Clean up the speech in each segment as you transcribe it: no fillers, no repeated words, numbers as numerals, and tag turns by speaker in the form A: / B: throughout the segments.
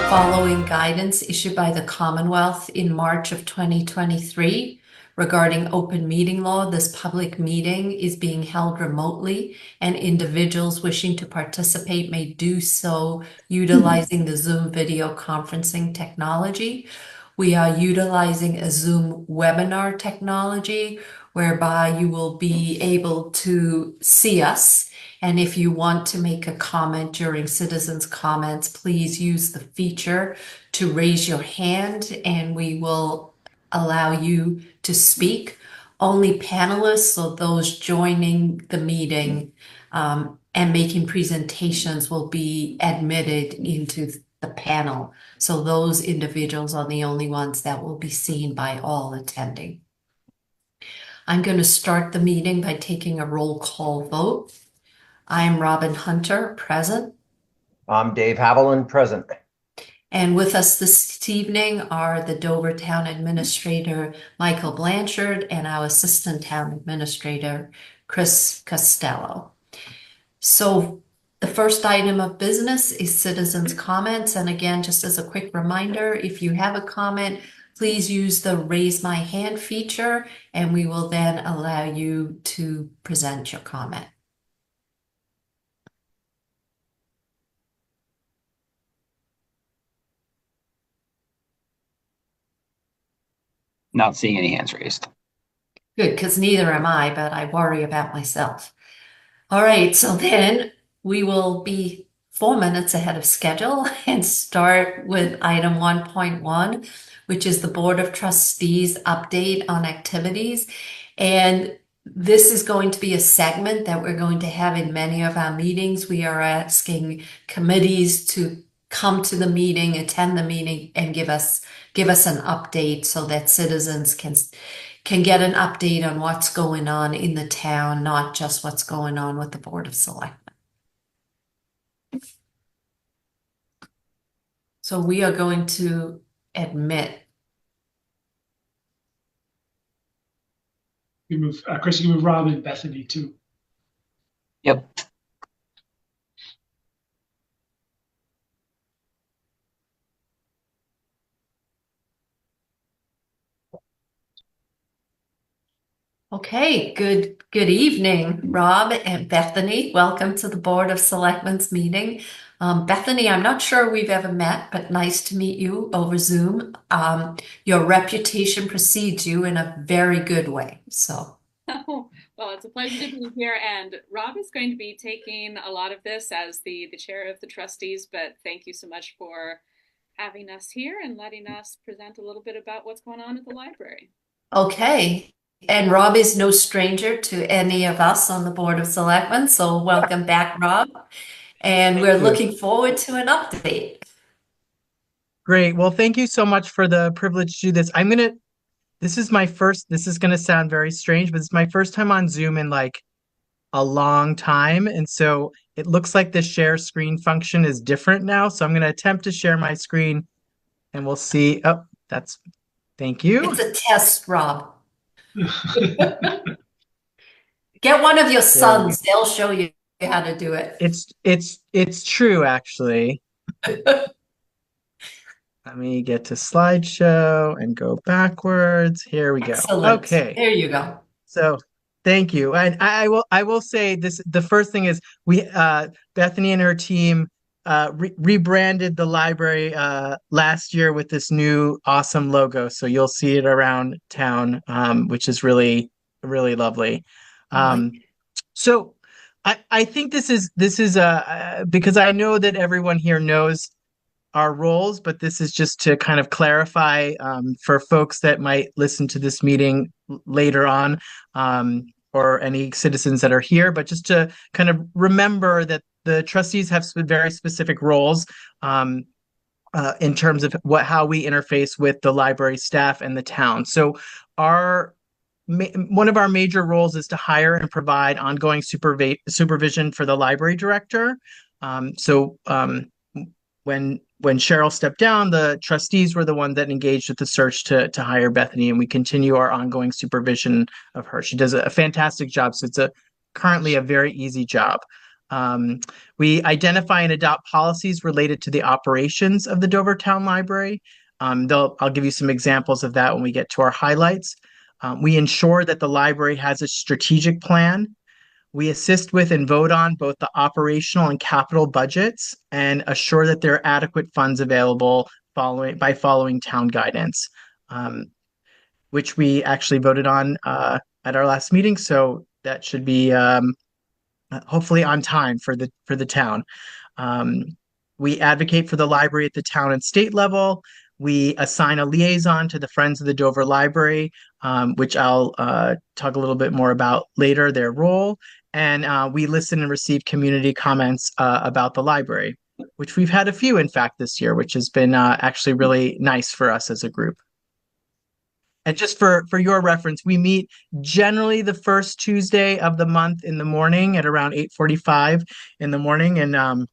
A: following guidance issued by the Commonwealth in March of 2023 regarding open meeting law. This public meeting is being held remotely, and individuals wishing to participate may do so utilizing the Zoom video conferencing technology. We are utilizing a Zoom webinar technology whereby you will be able to see us. And if you want to make a comment during citizens' comments, please use the feature to raise your hand and we will allow you to speak. Only panelists or those joining the meeting and making presentations will be admitted into the panel. So those individuals are the only ones that will be seen by all attending. I'm going to start the meeting by taking a roll call vote. I am Robin Hunter, present.
B: I'm Dave Haviland, present.
A: And with us this evening are the Dover Town Administrator, Michael Blanchard, and our Assistant Town Administrator, Chris Costello. So the first item of business is citizens' comments. And again, just as a quick reminder, if you have a comment, please use the raise my hand feature, and we will then allow you to present your comment.
C: Not seeing any hands raised.
A: Good, because neither am I, but I worry about myself. All right, so then we will be 4 minutes ahead of schedule and start with item 1.1, which is the Board of Trustees update on activities. And this is going to be a segment that we're going to have in many of our meetings. We are asking committees to come to the meeting, attend the meeting, and give us an update so that citizens can get an update on what's going on in the town, not just what's going on with the Board of Selectmen. So we are going to admit.
D: You move, Chris, you move Rob and Bethany too.
C: Yep.
A: Okay, good evening, Rob and Bethany. Welcome to the Board of Selectmen's meeting. Bethany, I'm not sure we've ever met, but nice to meet you over Zoom. Your reputation precedes you in a very good way. So.
E: Oh, well, it's a pleasure to be here. And Rob is going to be taking a lot of this as the chair of the trustees, but thank you so much for having us here and letting us present a little bit about what's going on at the library.
A: Okay. And Rob is no stranger to any of us on the Board of Selectmen, so welcome back, Rob. And we're looking forward to an update.
F: Great. Well, thank you so much for the privilege to do this. This is going to sound very strange, but it's my first time on Zoom in like a long time. And so it looks like the share screen function is different now. So I'm going to attempt to share my screen and we'll see. Oh, thank you.
A: It's a test, Rob. Get one of your sons, they'll show you how to do it.
F: It's true, actually. Let me get to slideshow and go backwards. Here we go.
A: Excellent.
F: Okay.
A: There you go.
F: So thank you. And I will say this, the first thing is Bethany and her team rebranded the library last year with this new awesome logo. So you'll see it around town, which is really, really lovely. So I think this is because I know that everyone here knows our roles, but this is just to kind of clarify for folks that might listen to this meeting later on, or any citizens that are here, but just to kind of remember that the trustees have very specific roles in terms of how we interface with the library staff and the town. So one of our major roles is to hire and provide ongoing supervision for the library director. When Cheryl stepped down, the trustees were the one that engaged with the search to hire Bethany, and we continue our ongoing supervision of her. She does a fantastic job, so it's currently a very easy job. We identify and adopt policies related to the operations of the Dover Town Library. I'll give you some examples of that when we get to our highlights. We ensure that the library has a strategic plan. We assist with and vote on both the operational and capital budgets and assure that there are adequate funds available following town guidance, which we actually voted on at our last meeting. So that should be hopefully on time for the town. Um, we advocate for the library at the town and state level. We assign a liaison to the Friends of the Dover Library, which I'll talk a little bit more about later, their role. And we listen and receive community comments about the library, which we've had a few, in fact, this year, which has been actually really nice for us as a group. And just for your reference, we meet generally the first Tuesday of the month in the morning at around 8:45 in the morning. And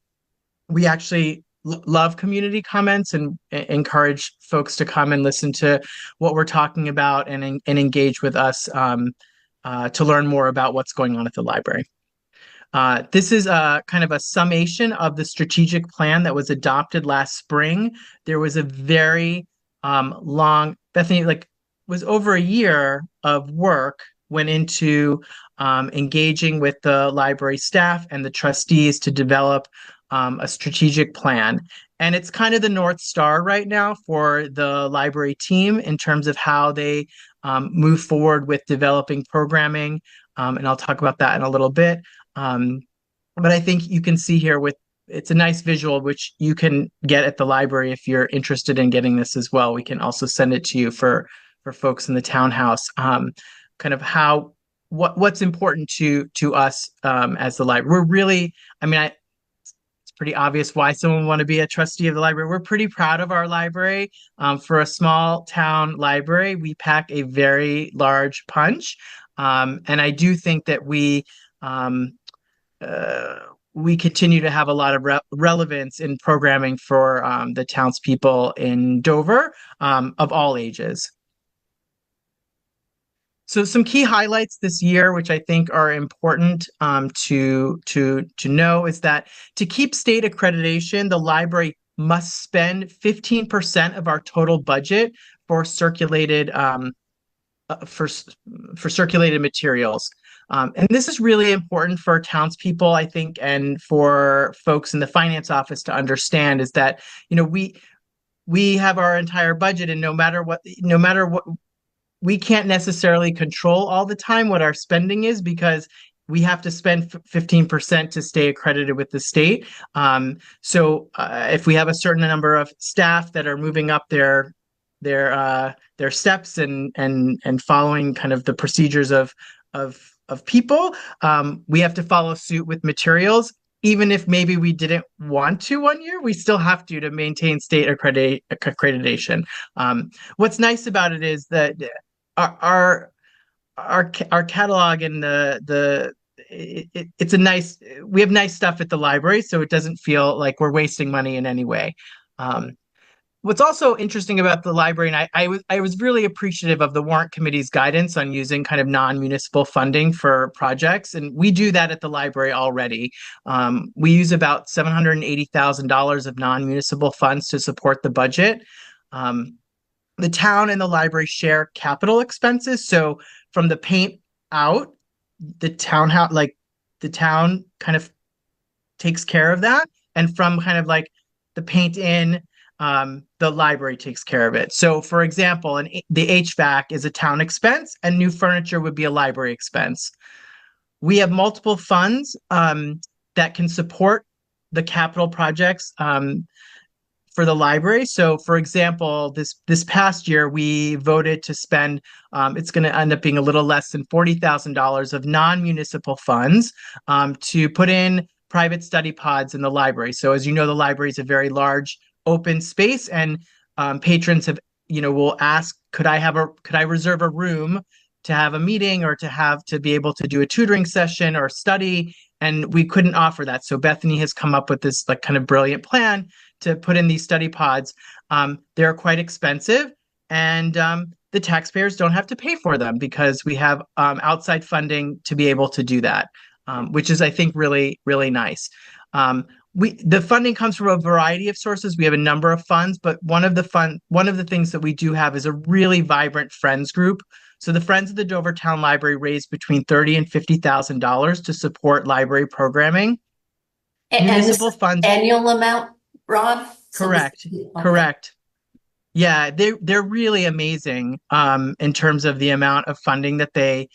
F: we actually love community comments and encourage folks to come and listen to what we're talking about and engage with us to learn more about what's going on at the library. This is a kind of a summation of the strategic plan that was adopted last spring. There was a very long, Bethany, like was over a year of work went into engaging with the library staff and the trustees to develop a strategic plan. And it's kind of the North Star right now for the library team in terms of how they move forward with developing programming. And I'll talk about that in a little bit. But I think you can see here it's a nice visual, which you can get at the library if you're interested in getting this as well. We can also send it to you for folks in the townhouse, kind of what's important to us as the library. We're really, it's pretty obvious why someone would want to be a trustee of the library. We're pretty proud of our library. For a small town library, we pack a very large punch. And I do think that we continue to have a lot of relevance in programming for the townspeople in Dover of all ages. So some key highlights this year, which I think are important to know, is that to keep state accreditation, the library must spend 15% of our total budget for circulated circulated materials. And this is really important for townspeople, I think, and for folks in the finance office to understand is that, we have our entire budget, and no matter what, we can't necessarily control all the time what our spending is because we have to spend 15% to stay accredited with the state. So if we have a certain number of staff that are moving up their steps and following kind of the procedures of people, we have to follow suit with materials. Even if maybe we didn't want to one year, we still have to maintain state accreditation. What's nice about it is that our catalog and it's a nice, we have nice stuff at the library, so it doesn't feel like we're wasting money in any way. What's also interesting about the library, and I was really appreciative of the warrant committee's guidance on using kind of non-municipal funding for projects, and we do that at the library already. We use about $780,000 of non-municipal funds to support the budget. The town and the library share capital expenses, so from the paint out, the town kind of takes care of that, and from kind of like the paint in, the library takes care of it. So for example, the HVAC is a town expense and new furniture would be a library expense. We have multiple funds that can support the capital projects for the library. So for example, this past year, we voted to spend, it's going to end up being a little less than $40,000 of non-municipal funds to put in private study pods in the library. So as you know, the library is a very large open space, and patrons will ask, could I reserve a room to have a meeting or to be able to do a tutoring session or study? And we couldn't offer that. So Bethany has come up with this like kind of brilliant plan to put in these study pods. They're quite expensive, and the taxpayers don't have to pay for them because we have outside funding to be able to do that. which is, I think, really, really nice. The funding comes from a variety of sources. We have a number of funds, but one of the things that we do have is a really vibrant friends group. So the Friends of the Dover Town Library raised between $30,000 and $50,000 to support library programming.
A: And this
F: Municipal
A: is
F: funds,
A: annual amount, Rob? So this-
F: correct,
A: okay.
F: correct. Yeah, they're really amazing in terms of the amount of funding that they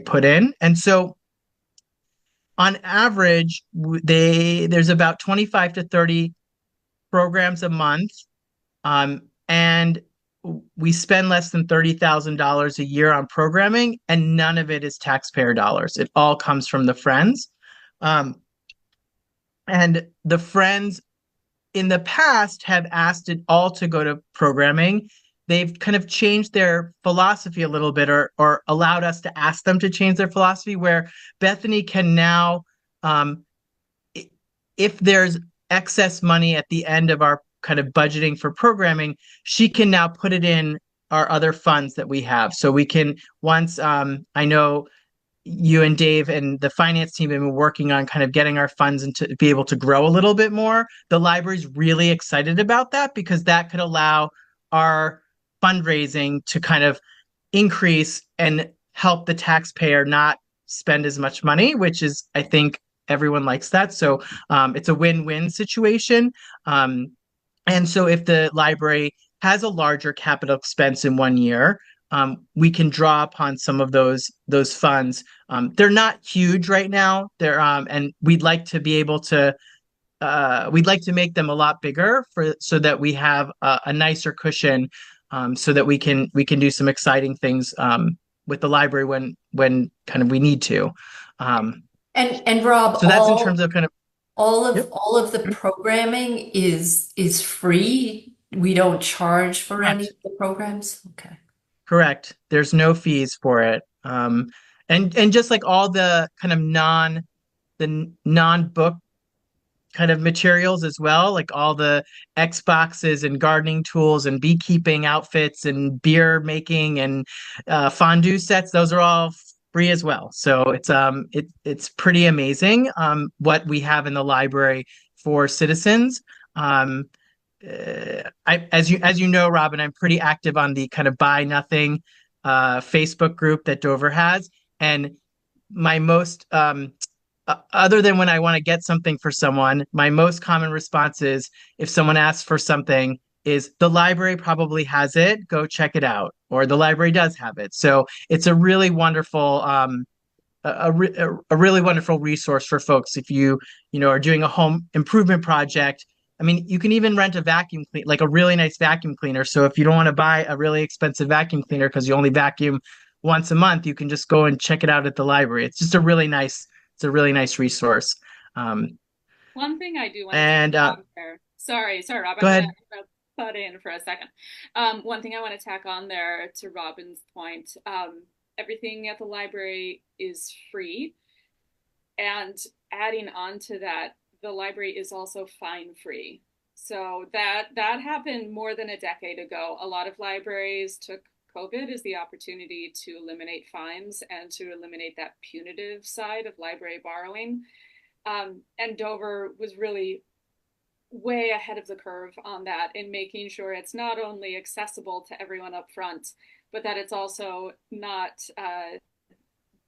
F: put in. And so on average, there's about 25 to 30 programs a month, and we spend less than $30,000 a year on programming, and none of it is taxpayer dollars. It all comes from the Friends. Um, and the Friends in the past have asked it all to go to programming. They've kind of changed their philosophy a little bit, or allowed us to ask them to change their philosophy, where Bethany can now, um, if there's excess money at the end of our kind of budgeting for programming, she can now put it in our other funds that we have. So we can, once I know you and Dave and the finance team have been working on kind of getting our funds and to be able to grow a little bit more. The library's really excited about that, because that could allow our fundraising to kind of increase and help the taxpayer not spend as much money, which is, I think, everyone likes that. So it's a win-win situation. And so if the library has a larger capital expense in one year, we can draw upon some of those funds. They're not huge right now. And we'd like to be able to we'd like to make them a lot bigger so that we have a nicer cushion, so that we can do some exciting things with the library when kind of we need to.
A: And Rob,
F: So that's in terms of kind of. Yep.
A: all of the programming is free. We don't charge for any
F: Correct.
A: of the programs. Okay.
F: Correct. There's no fees for it. And just like all the kind of non-book kind of materials as well, like all the Xboxes and gardening tools and beekeeping outfits and beer making and fondue sets, those are all free as well. So it's pretty amazing what we have in the library for citizens. As you know, Robin, I'm pretty active on the kind of Buy Nothing Facebook group that Dover has, and my most other than when I want to get something for someone, my most common response is, if someone asks for something, is the library probably has it, go check it out, or the library does have it. So it's a really wonderful a really wonderful resource for folks if you know are doing a home improvement project. I mean, you can even rent a vacuum clean, like a really nice vacuum cleaner. So if you don't want to buy a really expensive vacuum cleaner because you only vacuum once a month, you can just go and check it out at the library. It's a really nice resource.
E: One thing I do want to
F: And
E: tack on there. Sorry, Rob.
F: Go ahead.
E: I'm gonna butt in for a second. One thing I want to tack on there to Robin's point. Everything at the library is free, and adding on to that, the library is also fine free. So that happened more than a decade ago. A lot of libraries took COVID as the opportunity to eliminate fines and to eliminate that punitive side of library borrowing. And Dover was really way ahead of the curve on that in making sure it's not only accessible to everyone up front, but that it's also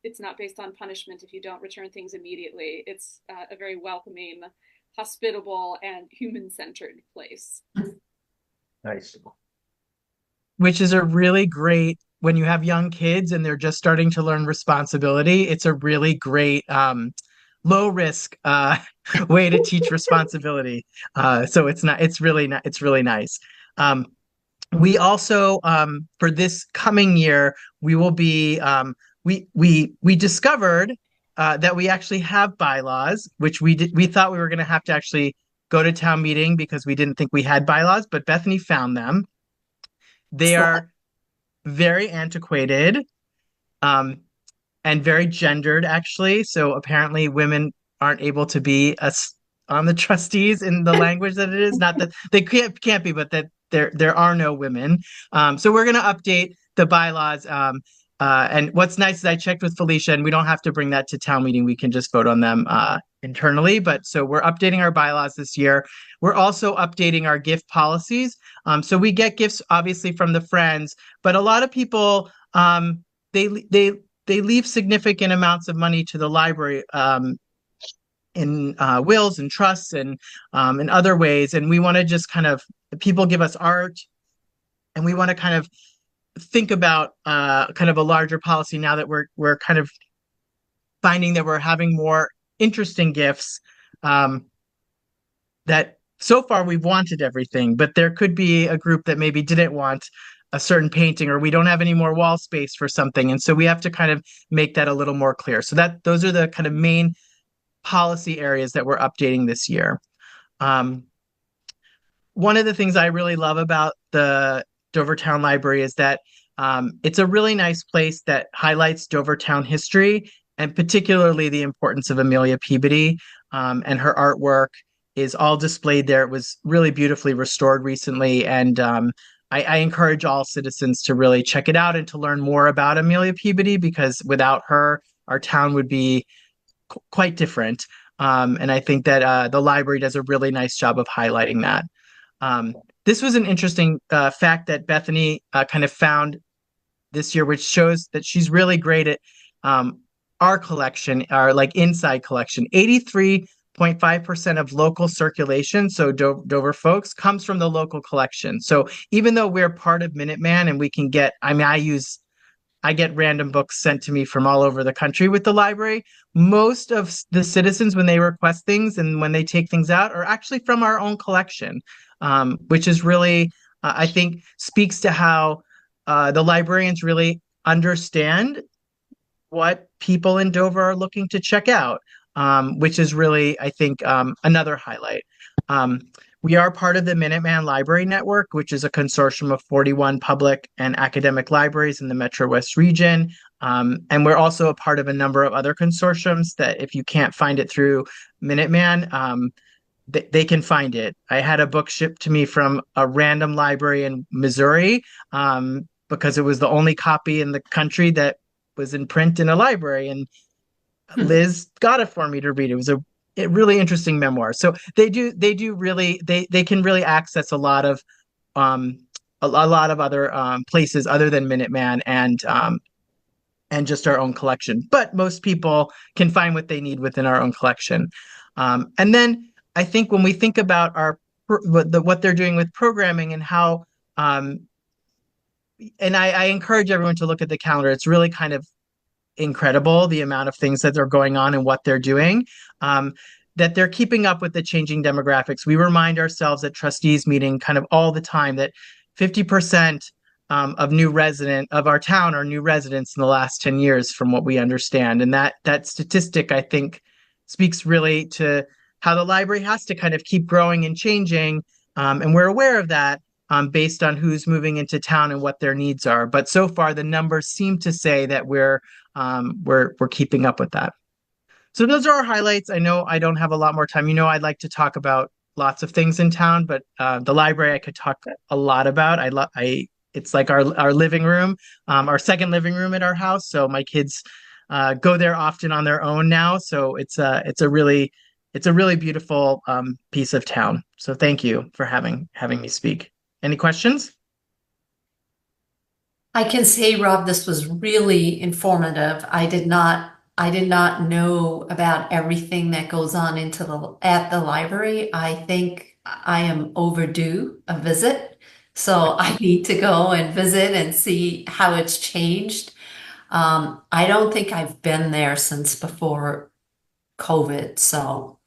E: it's not based on punishment if you don't return things immediately. It's a very welcoming, hospitable, and human-centered place.
B: Nice.
F: which is a really great, when you have young kids and they're just starting to learn responsibility, it's a really great low risk way to teach responsibility. So it's really nice. We also for this coming year, we will be we discovered that we actually have bylaws, which we thought we were going to have to actually go to town meeting because we didn't think we had bylaws, but Bethany found them. They are very antiquated, and very gendered, actually. So apparently women aren't able to be on the trustees in the language that it is. Not that they can't be, but that there are no women. So we're going to update the bylaws. And what's nice is I checked with Felicia, and we don't have to bring that to town meeting. We can just vote on them internally. But so we're updating our bylaws this year. We're also updating our gift policies. So we get gifts obviously from the friends, but a lot of people they they they leave significant amounts of money to the library in wills and trusts and in other ways. And we want to just kind of people give us art, and we want to kind of think about kind of a larger policy now that we're kind of finding that we're having more interesting gifts um, that so far we've wanted everything, but there could be a group that maybe didn't want a certain painting, or we don't have any more wall space for something, and so we have to kind of make that a little more clear. So that those are the kind of main policy areas that we're updating this year. Um, One of the things I really love about the Dovertown Library is that it's a really nice place that highlights Dovertown history, and particularly the importance of Amelia Peabody, and her artwork is all displayed there. It was really beautifully restored recently, and I encourage all citizens to really check it out and to learn more about Amelia Peabody, because without her, our town would be quite different. And I think that the library does a really nice job of highlighting that. This was an interesting fact that Bethany kind of found this year, which shows that she's really great at our collection, our like inside collection. 83.5% of local circulation, so Dover folks, comes from the local collection. So even though we're part of Minuteman and we can get, I mean, I get random books sent to me from all over the country with the library. Most of the citizens, when they request things and when they take things out, are actually from our own collection, which is really, I think, speaks to how the librarians really understand what people in Dover are looking to check out, which is really, I think, another highlight. Um, we are part of the Minuteman Library Network, which is a consortium of 41 public and academic libraries in the Metro West region. And we're also a part of a number of other consortiums that if you can't find it through Minuteman, they can find it. I had a book shipped to me from a random library in Missouri because it was the only copy in the country that was in print in a library. And Liz got it for me to read. It was a really interesting memoir. So they do really they can really access a lot of um a lot of other places other than Minuteman and just our own collection. But most people can find what they need within our own collection. And then I think when we think about what they're doing with programming and how and I encourage everyone to look at the calendar. It's really kind of incredible the amount of things that are going on and what they're doing. That they're keeping up with the changing demographics. We remind ourselves at trustees meeting kind of all the time that 50% of our town are new residents in the last 10 years, from what we understand. And that statistic, I think, speaks really to how the library has to kind of keep growing and changing. And we're aware of that based on who's moving into town and what their needs are. But so far, the numbers seem to say that we're keeping up with that. So those are our highlights. I know I don't have a lot more time. I'd like to talk about lots of things in town, but the library I could talk a lot about. It's like our living room, our second living room at our house. So my kids go there often on their own now. So it's a really beautiful piece of town. So thank you for having me speak. Any questions?
A: I can say, Rob, this was really informative. I did not know about everything that goes on at the library. I think I am overdue a visit. So I need to go and visit and see how it's changed. I don't think I've been there since before COVID. So,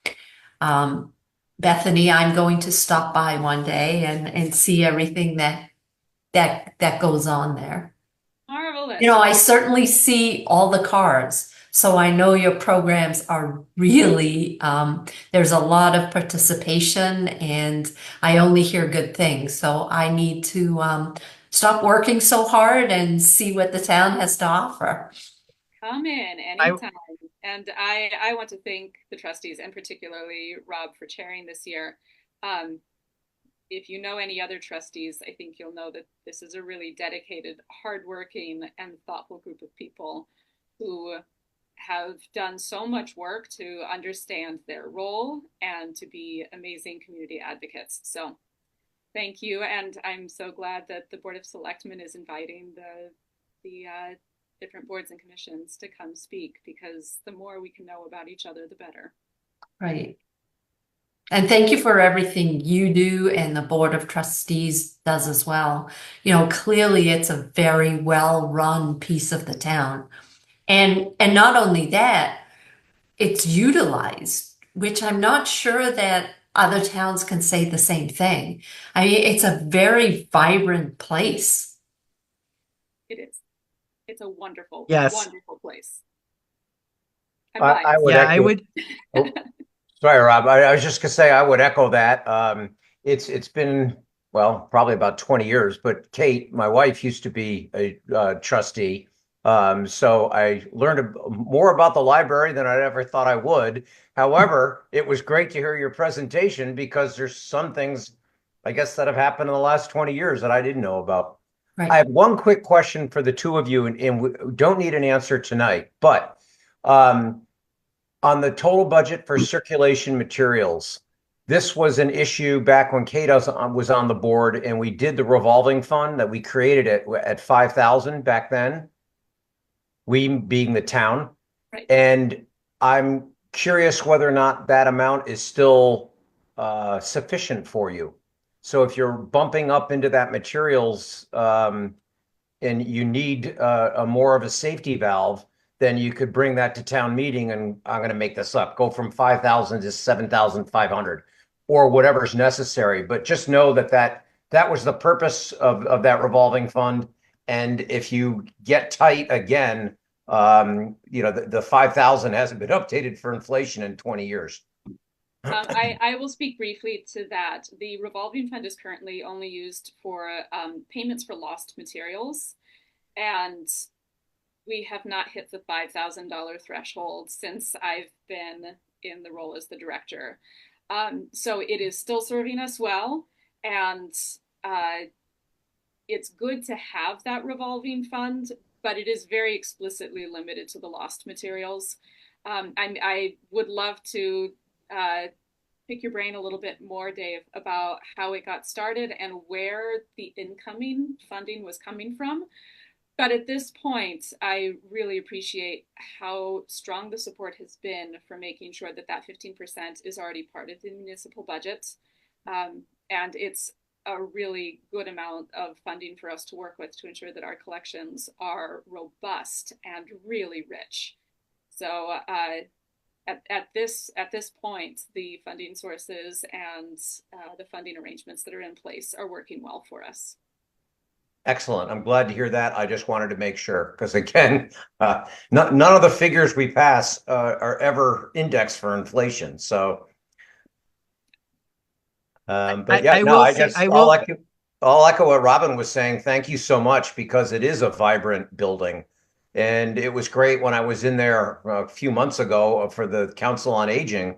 A: um, Bethany, I'm going to stop by one day and see everything that goes on there.
E: Marvelous.
A: I certainly see all the cars, so I know your programs are really, there's a lot of participation, and I only hear good things. So I need to stop working so hard and see what the town has to offer.
E: Come in
F: I
E: anytime. And I want to thank the trustees and particularly Rob for chairing this year. Um, if you know any other trustees, I think you'll know that this is a really dedicated, hardworking, and thoughtful group of people who have done so much work to understand their role and to be amazing community advocates. So thank you, and I'm so glad that the Board of Selectmen is inviting the different boards and commissions to come speak, because the more we can know about each other, the better.
A: Right. And thank you for everything you do and the Board of Trustees does as well. You know, clearly it's a very well-run piece of the town. And not only that, it's utilized, which I'm not sure that other towns can say the same thing. I mean, it's a very vibrant place.
E: It is. It's a wonderful,
F: Yes.
E: wonderful place.
B: I would
F: Yeah, I
B: echo.
F: would.
B: Oh, sorry, Rob. I was just gonna say I would echo that. It's been, well, probably about 20 years, but Kate, my wife, used to be a trustee. So I learned more about the library than I ever thought I would. However, it was great to hear your presentation because there's some things, I guess, that have happened in the last 20 years that I didn't know about. I
A: Right.
B: have one quick question for the two of you, and we don't need an answer tonight, but um, on the total budget for circulation materials, this was an issue back when Kate was on the board, and we did the revolving fund that we created at 5,000 back then, we being the town.
E: Right.
B: And I'm curious whether or not that amount is still sufficient for you. So if you're bumping up into that materials and you need a more of a safety valve, then you could bring that to town meeting, and I'm going to make this up, go from 5,000 to 7,500 or whatever's necessary. But just know that that was the purpose of that revolving fund. And if you get tight again, the 5,000 hasn't been updated for inflation in 20 years.
E: I will speak briefly to that. The revolving fund is currently only used for payments for lost materials, and we have not hit the $5,000 threshold since I've been in the role as the director. So it is still serving us well, and it's good to have that revolving fund, but it is very explicitly limited to the lost materials. I would love to pick your brain a little bit more, Dave, about how it got started and where the incoming funding was coming from. But at this point, I really appreciate how strong the support has been for making sure that that 15% is already part of the municipal budget. And it's a really good amount of funding for us to work with to ensure that our collections are robust and really rich. So at this point, the funding sources and the funding arrangements that are in place are working well for us.
B: Excellent. I'm glad to hear that. I just wanted to make sure, because again, none of the figures we pass are ever indexed for inflation. So, but yeah,
F: I
B: no,
F: will
B: I
F: say
B: guess
F: I will.
B: I'll echo what Robin was saying. Thank you so much, because it is a vibrant building. And it was great when I was in there a few months ago for the Council on Aging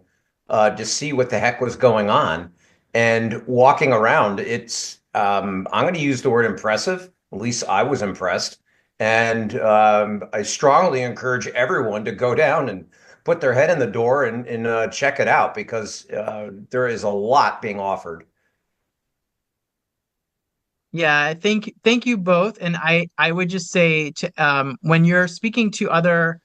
B: to see what the heck was going on. And walking around, I'm going to use the word impressive. At least I was impressed. And I strongly encourage everyone to go down and put their head in the door and check it out, because there is a lot being offered.
F: Yeah, thank you both. And I would just say to when you're speaking to other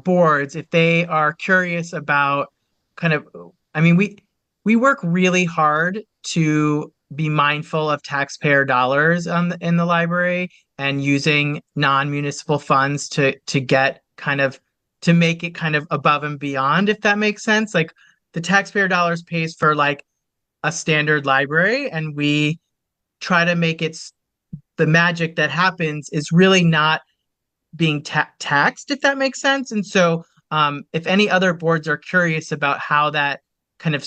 F: boards, if they are curious about kind of, I mean, we work really hard to be mindful of taxpayer dollars in the library and using non-municipal funds to get kind of to make it kind of above and beyond, if that makes sense. Like the taxpayer dollars pays for like a standard library, and we try to make it the magic that happens is really not being taxed, if that makes sense. And so, if any other boards are curious about how that kind of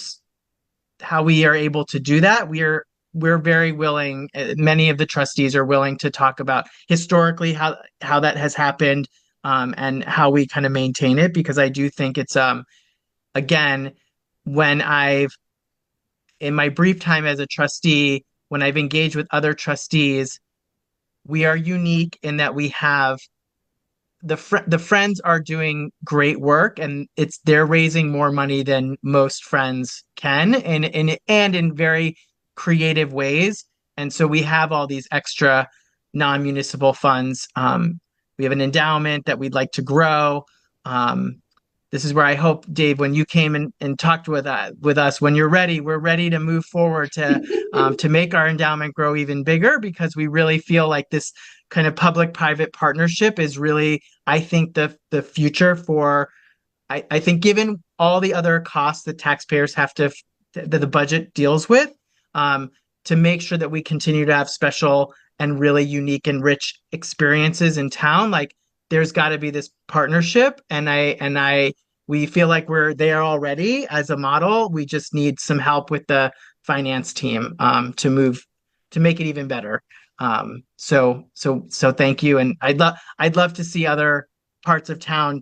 F: how we are able to do that, we're very willing. Many of the trustees are willing to talk about historically how that has happened, and how we kind of maintain it, because I do think it's again, when I've in my brief time as a trustee, when I've engaged with other trustees, we are unique in that we have the friends are doing great work, and they're raising more money than most friends can, and in very creative ways. And so we have all these extra non-municipal funds. We have an endowment that we'd like to grow. This is where I hope, Dave, when you came and talked with us, when you're ready, we're ready to move forward to make our endowment grow even bigger, because we really feel like this kind of public-private partnership is really, I think, the future for. I think given all the other costs that taxpayers have that the budget deals with, to make sure that we continue to have special and really unique and rich experiences in town, like there's got to be this partnership, and we feel like we're there already as a model. We just need some help with the finance team to make it even better. So thank you, and I'd love to see other parts of town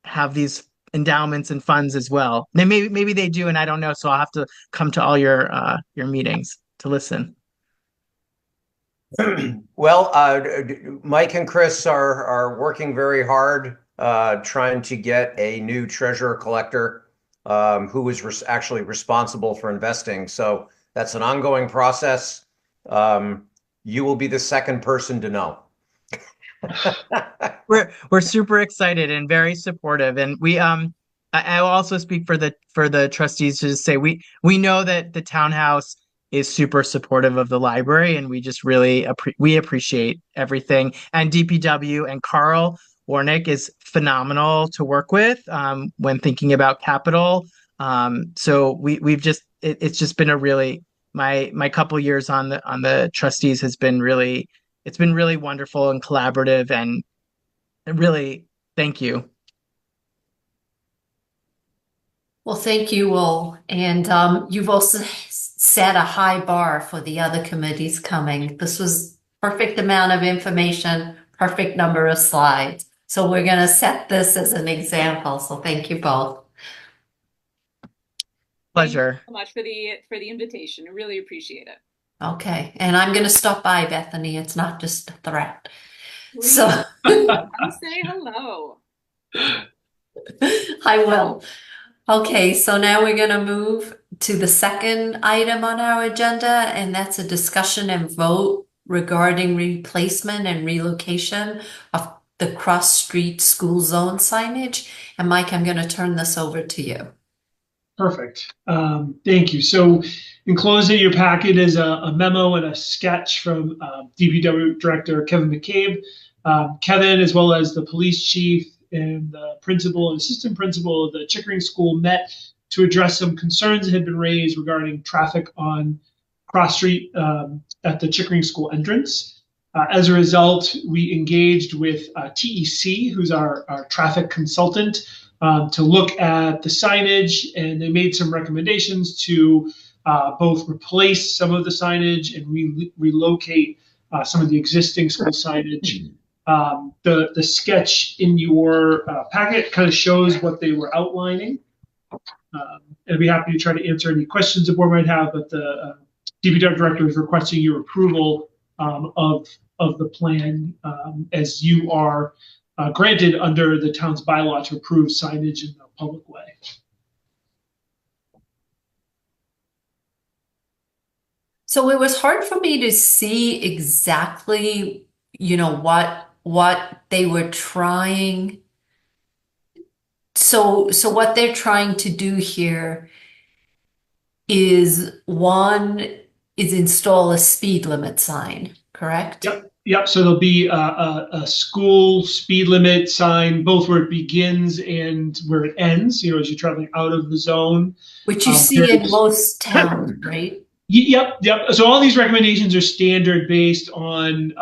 F: have these endowments and funds as well. Maybe they do, and I don't know. So I'll have to come to all your meetings to listen.
B: Well, Mike and Chris are working very hard trying to get a new treasurer collector who is actually responsible for investing. So that's an ongoing process. You will be the second person to know.
F: We're super excited and very supportive, and I will also speak for the trustees to just say we know that the townhouse is super supportive of the library, and we just really we appreciate everything. And DPW and Carl Warnick is phenomenal to work with when thinking about capital. So we've just it's just been a really my couple years on the trustees has been really, it's been really wonderful and collaborative, and really thank you.
A: Well, thank you all. And you've also set a high bar for the other committees coming. This was perfect amount of information, perfect number of slides. So we're going to set this as an example. So thank you both.
F: Pleasure.
E: Thank you so much for the invitation. I really appreciate it.
A: Okay. And I'm going to stop by, Bethany. It's not just a threat.
E: Please
A: So
E: come say hello.
A: I will. Okay, so now we're going to move to the second item on our agenda, and that's a discussion and vote regarding replacement and relocation of the cross street school zone signage. And Mike, I'm going to turn this over to you.
D: Perfect. Thank you. So enclosed in your packet is a memo and a sketch from DPW Director Kevin McCabe. Kevin, as well as the police chief and the principal and assistant principal of the Chickering School, met to address some concerns that had been raised regarding traffic on Cross Street at the Chickering School entrance. As a result, we engaged with TEC, who's our traffic consultant, to look at the signage, and they made some recommendations to both replace some of the signage and relocate some of the existing school signage. The sketch in your packet kind of shows what they were outlining. I'd be happy to try to answer any questions the board might have, but the DPW director is requesting your approval of the plan as you are granted under the town's bylaw to approve signage in a public way.
A: So it was hard for me to see exactly, what they were trying. So what they're trying to do here is install a speed limit sign, correct?
D: Yep. So there'll be a school speed limit sign, both where it begins and where it ends, as you're traveling out of the zone.
A: Which you see in most towns, right?
D: Yep. So all these recommendations are standard based on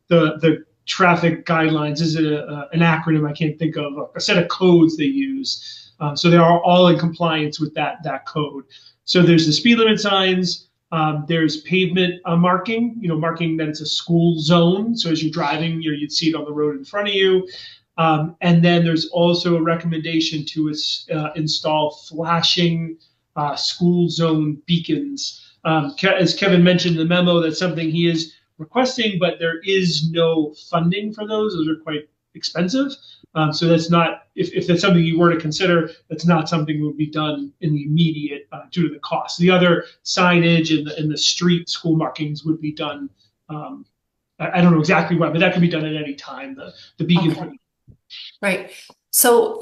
D: the traffic guidelines. Is it an acronym? I can't think of a set of codes they use. So they are all in compliance with that code. So there's the speed limit signs. There's pavement marking, marking that it's a school zone. So as you're driving, you'd see it on the road in front of you. And then there's also a recommendation to install flashing school zone beacons. As Kevin mentioned in the memo, that's something he is requesting, but there is no funding for those. Those are quite expensive. So that's not, if that's something you were to consider, that's not something that would be done in the immediate due to the cost. The other signage and the street school markings would be done. I don't know exactly when, but that can be done at any time. The beacon.
A: Okay. Right. So,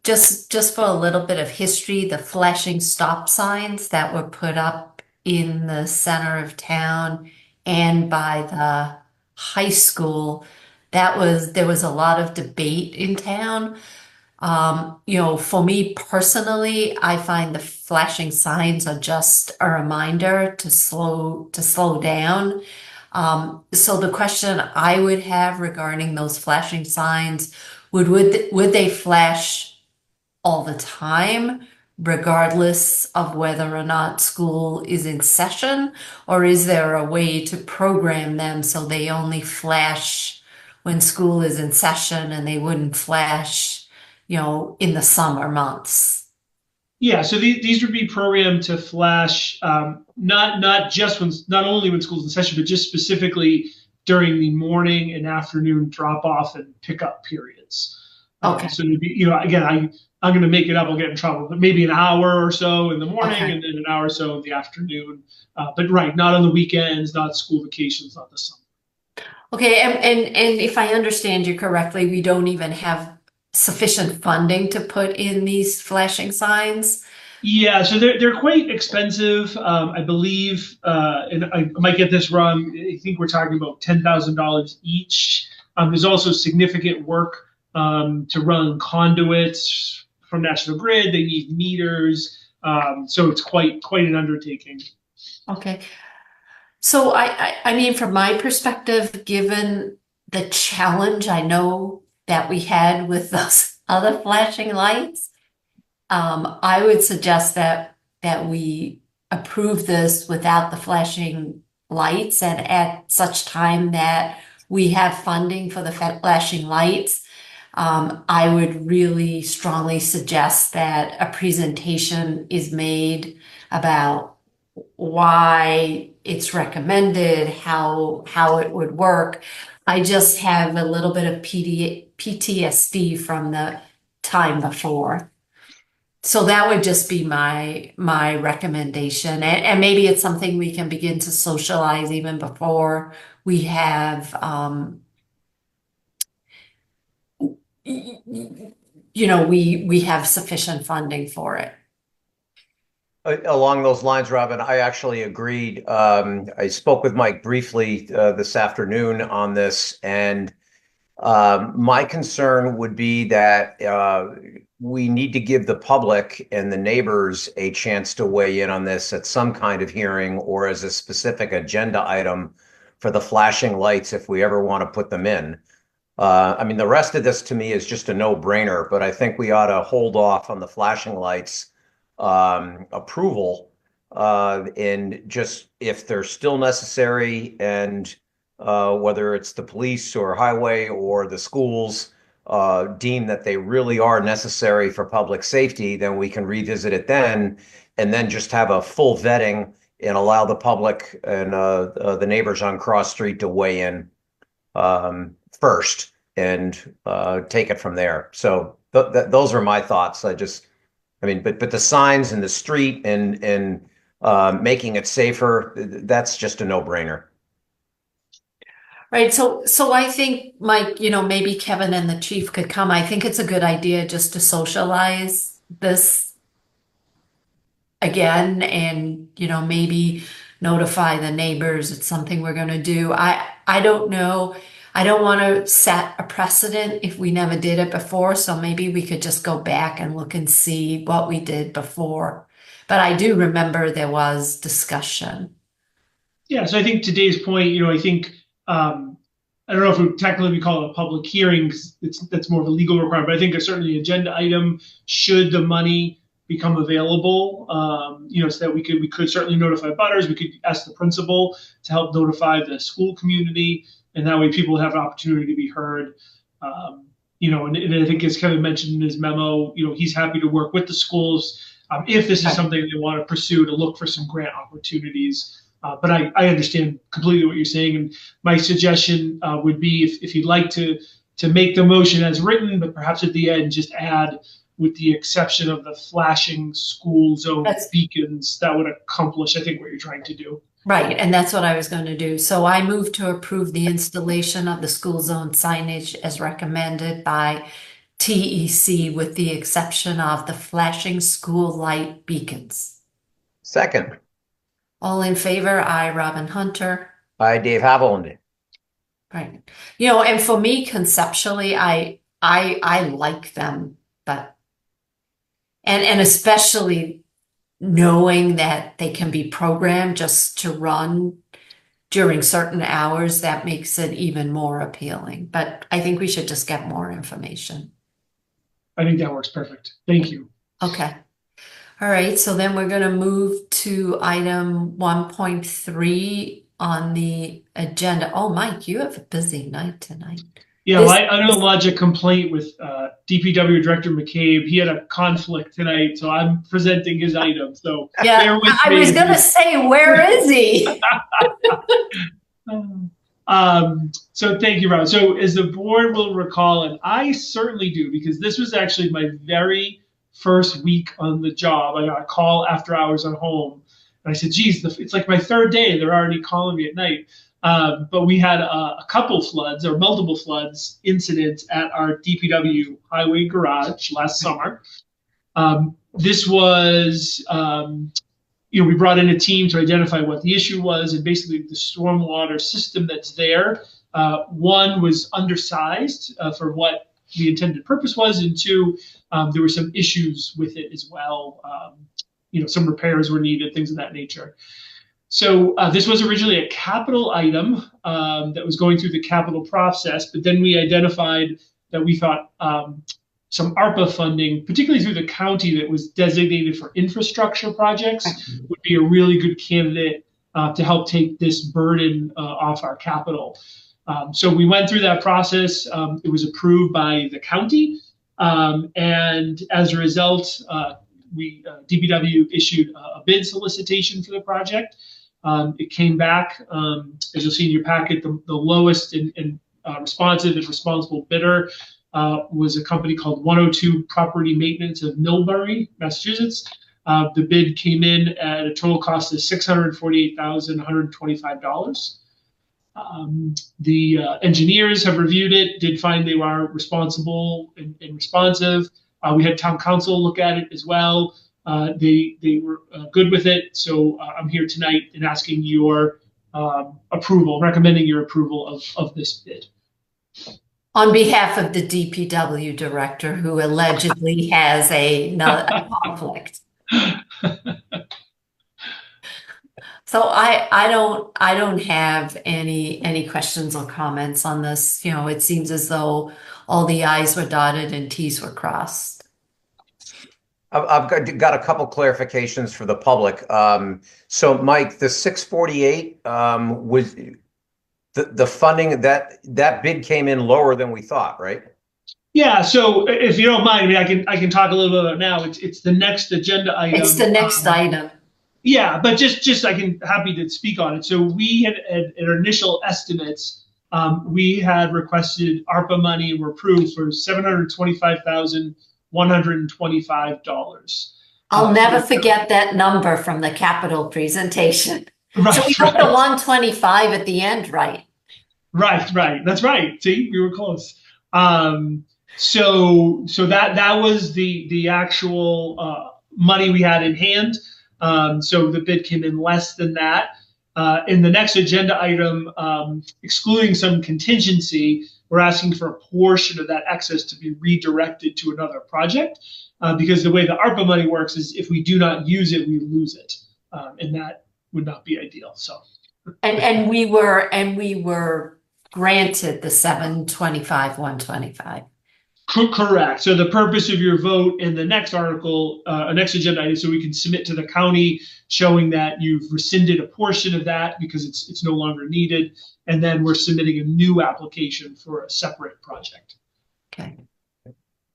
A: just for a little bit of history, the flashing stop signs that were put up in the center of town and by the high school, there was a lot of debate in town. For me personally, I find the flashing signs are just a reminder to slow down. So the question I would have regarding those flashing signs would they flash all the time, regardless of whether or not school is in session, or is there a way to program them so they only flash when school is in session and they wouldn't flash, in the summer months?
D: Yeah, so these would be programmed to flash not only when school's in session, but just specifically during the morning and afternoon drop off and pickup periods.
A: Okay.
D: So it'd be, again, I'm going to make it up. I'll get in trouble, but maybe an hour or so in the morning
A: Okay.
D: and then an hour or so in the afternoon. But right, not on the weekends, not school vacations, not the summer.
A: Okay, and if I understand you correctly, we don't even have sufficient funding to put in these flashing signs.
D: Yeah, so they're quite expensive. I believe, and I might get this wrong. I think we're talking about $10,000 each. There's also significant work to run conduits from National Grid. They need meters, so it's quite an undertaking.
A: Okay. So I mean, from my perspective, given the challenge I know that we had with those other flashing lights, I would suggest that we approve this without the flashing lights, and at such time that we have funding for the flashing lights, I would really strongly suggest that a presentation is made about why it's recommended, how it would work. I just have a little bit of PTSD from the time before. So that would just be my recommendation. And maybe it's something we can begin to socialize even before we have we have sufficient funding for it.
B: Along those lines, Robin, I actually agreed. I spoke with Mike briefly this afternoon on this, and my concern would be that we need to give the public and the neighbors a chance to weigh in on this at some kind of hearing or as a specific agenda item for the flashing lights if we ever want to put them in. I mean, the rest of this to me is just a no-brainer, but I think we ought to hold off on the flashing lights approval and just if they're still necessary and whether it's the police or highway or the schools deem that they really are necessary for public safety, then we can revisit it then and then just have a full vetting and allow the public and the neighbors on Cross Street to weigh in first and take it from there. So those are my thoughts. I mean, but the signs in the street and making it safer, that's just a no-brainer.
A: Right. So I think, Mike, maybe Kevin and the chief could come. I think it's a good idea just to socialize this again and, maybe notify the neighbors it's something we're going to do. I don't know. I don't want to set a precedent if we never did it before, so maybe we could just go back and look and see what we did before. But I do remember there was discussion.
D: Yeah, so I think today's point, I think I don't know if we technically call it a public hearing because that's more of a legal requirement, but I think certainly an agenda item should the money become available, so that we could certainly notify butters. We could ask the principal to help notify the school community, and that way people have an opportunity to be heard. And I think as Kevin mentioned in his memo, he's happy to work with the schools if this is
A: Right.
D: something they want to pursue to look for some grant opportunities. But I understand completely what you're saying, and my suggestion would be if you'd like to make the motion as written, but perhaps at the end just add, with the exception of the flashing school zone
A: That's
D: beacons, that would accomplish, I think, what you're trying to do.
A: right, and that's what I was going to do. So I move to approve the installation of the school zone signage as recommended by TEC with the exception of the flashing school light beacons.
B: Second.
A: All in favor? Aye, Robin Hunter.
B: Hi, Dave Haviland.
A: Right. You know, and for me conceptually, I like them, but and especially knowing that they can be programmed just to run during certain hours, that makes it even more appealing. But I think we should just get more information.
D: I think that works perfect. Thank you.
A: Okay. All right, so then we're going to move to item 1.3 on the agenda. Oh, Mike, you have a busy night tonight.
D: Yeah,
A: This-
D: well, I don't lodge a complaint with DPW Director McCabe. He had a conflict tonight, so I'm presenting his item. So
A: Yeah,
D: bear with
A: I
D: me.
A: was going to say, where is he?
D: So thank you, Rob. So as the board will recall, and I certainly do, because this was actually my very first week on the job. I got a call after hours on home, and I said, geez, it's like my third day. They're already calling me at night. But we had a couple floods or multiple floods incidents at our DPW highway garage last summer. This was, we brought in a team to identify what the issue was, and basically the stormwater system that's there, one, was undersized for what the intended purpose was, and two, there were some issues with it as well. Some repairs were needed, things of that nature. So this was originally a capital item that was going through the capital process, but then we identified that we thought some ARPA funding, particularly through the county that was designated for infrastructure projects, would be a really good candidate to help take this burden off our capital. So we went through that process. It was approved by the county, and as a result, DPW issued a bid solicitation for the project. It came back, as you'll see in your packet, the lowest and responsive and responsible bidder was a company called 102 Property Maintenance of Millbury, Massachusetts. The bid came in at a total cost of $648,125. The engineers have reviewed it, did find they were responsible and responsive. We had town council look at it as well. They were good with it. So I'm here tonight and asking your approval, recommending your approval of this bid.
A: On behalf of the DPW director who allegedly has a conflict. So I don't have any questions or comments on this. It seems as though all the I's were dotted and T's were crossed.
B: I've got a couple clarifications for the public. So Mike, the 648 was the funding that bid came in lower than we thought, right?
D: Yeah. So if you don't mind, I mean, I can talk a little bit about it now. It's the next agenda item.
A: It's the next item.
D: Yeah, but just happy to speak on it. So we had our initial estimates. We had requested ARPA money and were approved for $725,125.
A: I'll never forget that number from the capital presentation.
D: Right,
A: So we got the 125 at the end, right?
D: Right. That's right. See, we were close. So that was the actual money we had in hand. So the bid came in less than that. In the next agenda item, excluding some contingency, we're asking for a portion of that excess to be redirected to another project, because the way the ARPA money works is if we do not use it, we lose it, and that would not be ideal. So,
A: and we were granted the 725, 125.
D: Correct. So the purpose of your vote in the next article, next agenda item, so we can submit to the county showing that you've rescinded a portion of that because it's no longer needed, and then we're submitting a new application for a separate project.
A: Okay.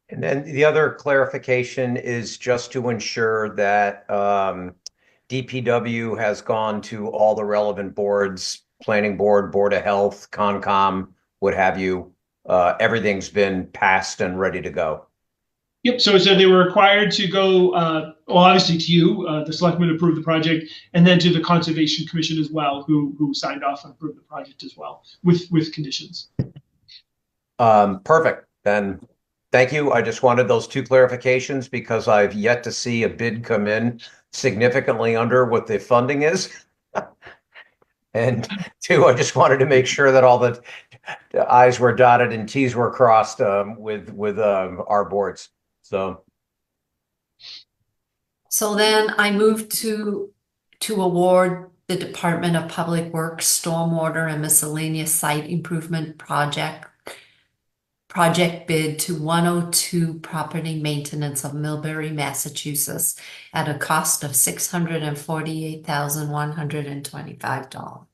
B: And then the other clarification is just to ensure that DPW has gone to all the relevant boards, planning board, Board of Health, Concom, what have you. Everything's been passed and ready to go.
D: Yep. So they were required to go, well, obviously to you, the selectmen approved the project, and then to the Conservation Commission as well, who signed off and approved the project as well with conditions.
B: Perfect. Then thank you. I just wanted those two clarifications because I've yet to see a bid come in significantly under what the funding is. And two, I just wanted to make sure that all the I's were dotted and T's were crossed with our boards.
A: So then I move to award the Department of Public Works Stormwater and Miscellaneous Site Improvement Project bid to 102 Property Maintenance of Millbury, Massachusetts at a cost of $648,125.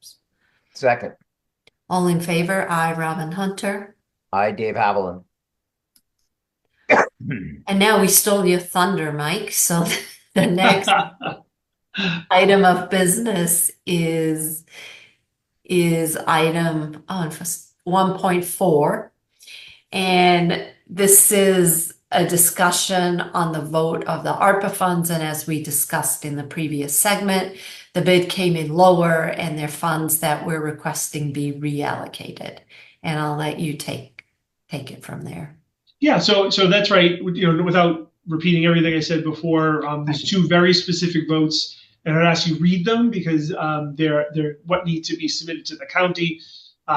B: Second,
A: All in favor? Aye, Robin Hunter.
B: I, Dave Haviland.
A: And now we stole your thunder, Mike. So the next item of business is item 1.4. And this is a discussion on the vote of the ARPA funds. And as we discussed in the previous segment, the bid came in lower and they're funds that we're requesting be reallocated. And I'll let you take it from there.
D: Yeah, so that's right. Without repeating everything I said before, there's two very specific votes, and I'd ask you read them because they're what need to be submitted to the county.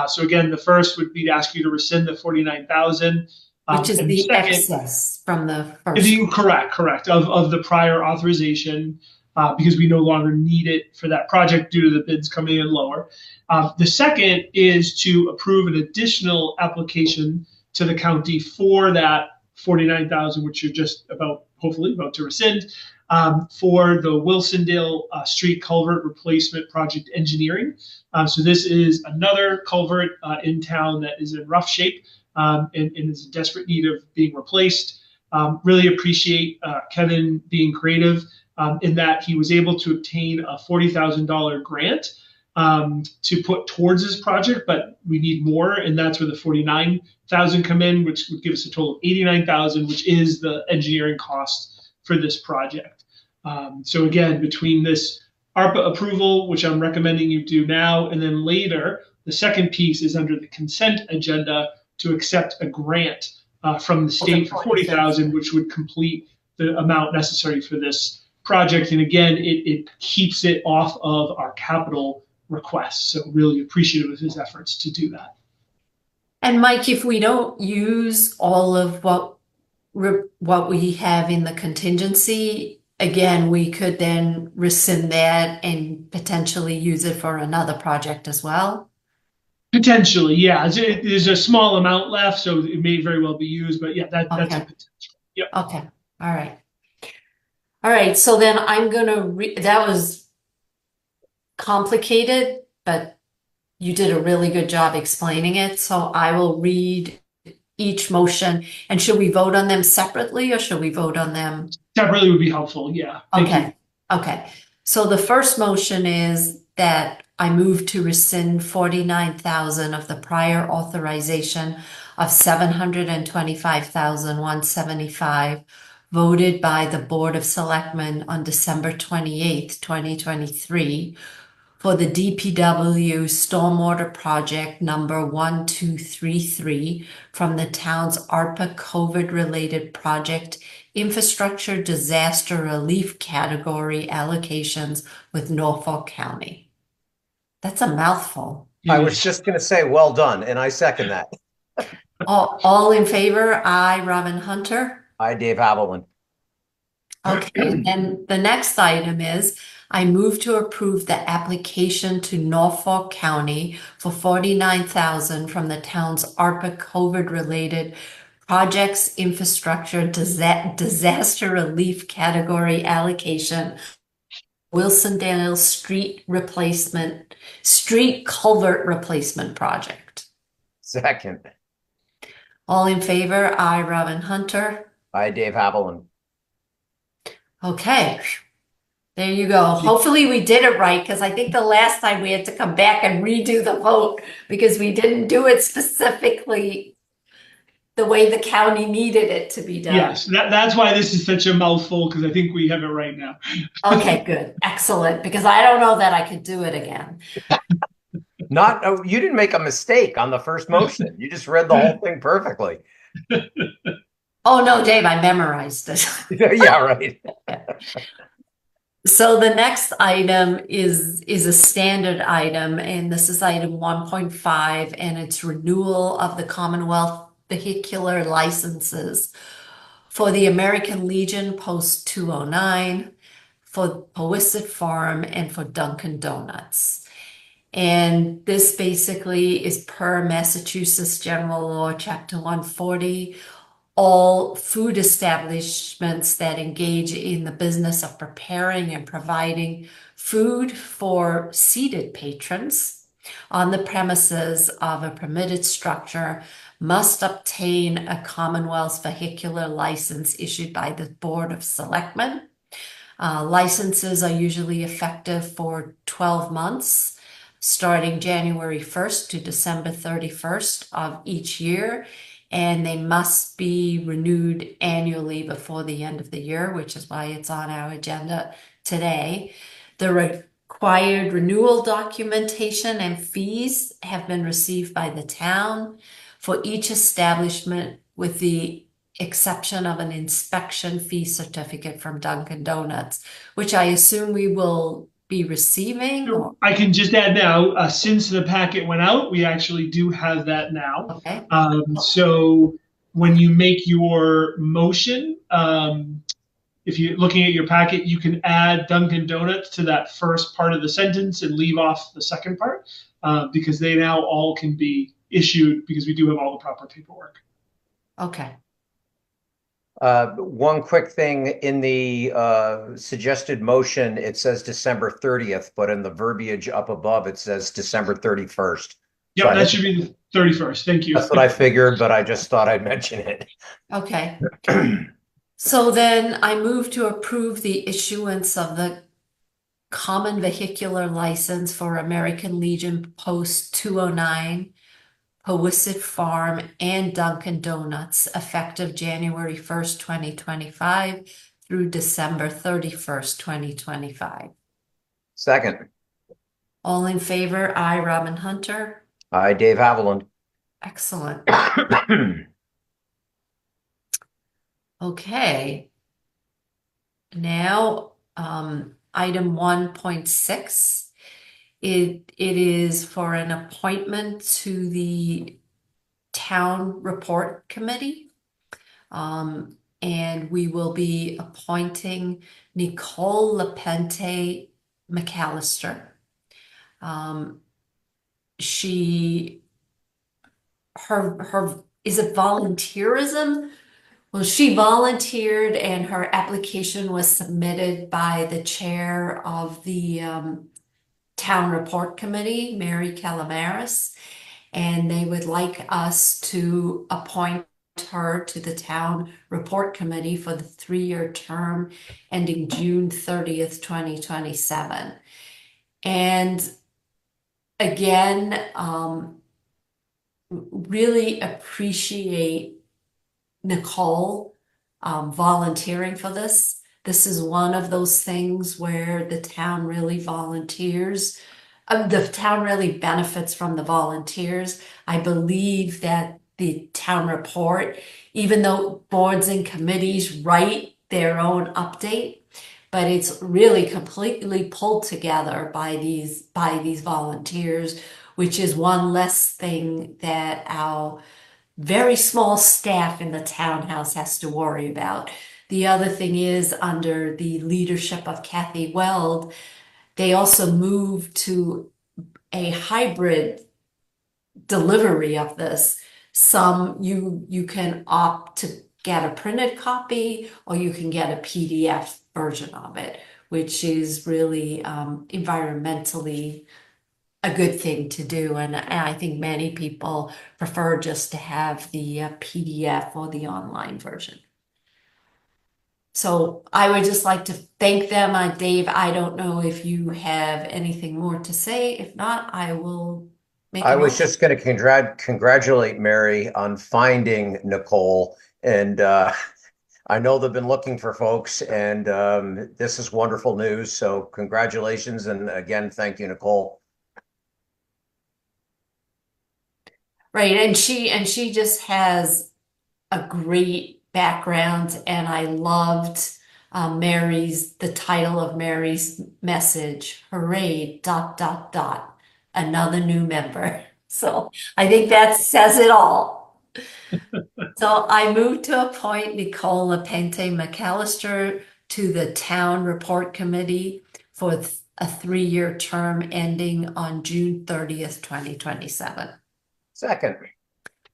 D: So again, the first would be to ask you to rescind the $49,000,
A: which is the excess from the first.
D: Correct of the prior authorization, because we no longer need it for that project due to the bids coming in lower. The second is to approve an additional application to the county for that $49,000, which you're just hopefully about to rescind, for the Wilsondale Street Culvert Replacement Project engineering. So this is another culvert in town that is in rough shape and is in desperate need of being replaced. Really appreciate Kevin being creative in that he was able to obtain a $40,000 grant to put towards this project, but we need more, and that's where the $49,000 come in, which would give us a total of $89,000, which is the engineering cost for this project. So again, between this ARPA approval, which I'm recommending you do now, and then later, the second piece is under the consent agenda to accept a grant from the state for $40,000, which would complete the amount necessary for this project. And again, it keeps it off of our capital requests. So really appreciative of his efforts to do that.
A: And Mike, if we don't use all of what we have in the contingency, again, we could then rescind that and potentially use it for another project as well.
D: Potentially, yeah. There's a small amount left, so it may very well be used, but yeah, that's a potential. Yep.
A: Okay. All right. So then I'm gonna that was complicated, but you did a really good job explaining it. So I will read each motion. And should we vote on them separately or should we vote on them?
D: Separately would be helpful. Yeah.
A: Okay. So the first motion is that I move to rescind $49,000 of the prior authorization of $725,175 voted by the Board of Selectmen on December 28th, 2023 for the DPW Stormwater Project number 1233 from the town's ARPA COVID-related project infrastructure disaster relief category allocations with Norfolk County. That's a mouthful.
B: I was just going to say, well done, and I second that.
A: All in favor? Aye, Robin Hunter.
B: I, Dave Haviland.
A: Okay, and the next item is I move to approve the application to Norfolk County for $49,000 from the town's ARPA COVID-related projects infrastructure disaster relief category allocation Wilsondale Street Culvert Replacement Project.
B: Second.
A: All in favor? Aye, Robin Hunter.
B: I, Dave Haviland.
A: Okay. There you go. Hopefully we did it right, because I think the last time we had to come back and redo the vote because we didn't do it specifically the way the county needed it to be done.
D: Yes, that's why this is such a mouthful, because I think we have it right now.
A: Okay, good. Excellent. Because I don't know that I could do it again.
B: Not, oh, you didn't make a mistake on the first motion. You just read the whole thing perfectly.
A: Oh, no, Dave, I memorized it.
B: Yeah, right.
A: So the next item is a standard item, and this is item 1.5, and it's renewal of the Commonwealth vehicular licenses for the American Legion Post 209, for Powasset Farm, and for Dunkin' Donuts. And this basically is per Massachusetts General Law, Chapter 140. All food establishments that engage in the business of preparing and providing food for seated patrons on the premises of a permitted structure must obtain a Commonwealth vehicular license issued by the Board of Selectmen. Licenses are usually effective for 12 months, starting January 1st to December 31st of each year, and they must be renewed annually before the end of the year, which is why it's on our agenda today. The required renewal documentation and fees have been received by the town for each establishment, with the exception of an inspection fee certificate from Dunkin' Donuts, which I assume we will be receiving. Or...
D: I can just add now, since the packet went out, we actually do have that now.
A: Okay.
D: So when you make your motion, if you're looking at your packet, you can add Dunkin' Donuts to that first part of the sentence and leave off the second part, because they now all can be issued, because we do have all the proper paperwork.
A: Okay.
B: One quick thing in the suggested motion, it says December 30th, but in the verbiage up above, it says December 31st.
D: Yeah,
B: So
D: that should be the 31st. Thank you.
B: That's what I figured, but I just thought I'd mention it.
A: Okay. So then I move to approve the issuance of the common vehicular license for American Legion Post 209, Powasset Farm, and Dunkin' Donuts, effective January 1st, 2025 through December 31st, 2025.
B: Second.
A: All in favor? I, Robin Hunter.
B: I, Dave Haviland.
A: Excellent. Okay. Now, item 1.6. It is for an appointment to the Town Report Committee. And we will be appointing Nicole LaPente McAllister. Is it volunteerism? Well, she volunteered, and her application was submitted by the chair of the Town Report Committee, Mary Calamaris, and they would like us to appoint her to the Town Report Committee for the 3-year term ending June 30th, 2027. And again, really appreciate Nicole volunteering for this. This is one of those things where the town really volunteers. The town really benefits from the volunteers. I believe that the town report, even though boards and committees write their own update, but it's really completely pulled together by these volunteers, which is one less thing that our very small staff in the townhouse has to worry about. The other thing is, under the leadership of Kathy Weld, they also moved to a hybrid delivery of this. Some you can opt to get a printed copy, or you can get a PDF version of it, which is really environmentally a good thing to do. And I think many people prefer just to have the PDF or the online version. So I would just like to thank them. Dave, I don't know if you have anything more to say. If not, I will make
B: I
A: a
B: was
A: motion.
B: just going to congratulate Mary on finding Nicole, and I know they've been looking for folks, and this is wonderful news. So congratulations, and again, thank you, Nicole.
A: Right, and she just has a great background, and I loved the title of Mary's message. Hooray, dot, dot, dot, another new member. So I think that says it all. So I move to appoint Nicole Pente McAllister to the Town Report Committee for a 3-year term ending on June 30th, 2027.
B: Second,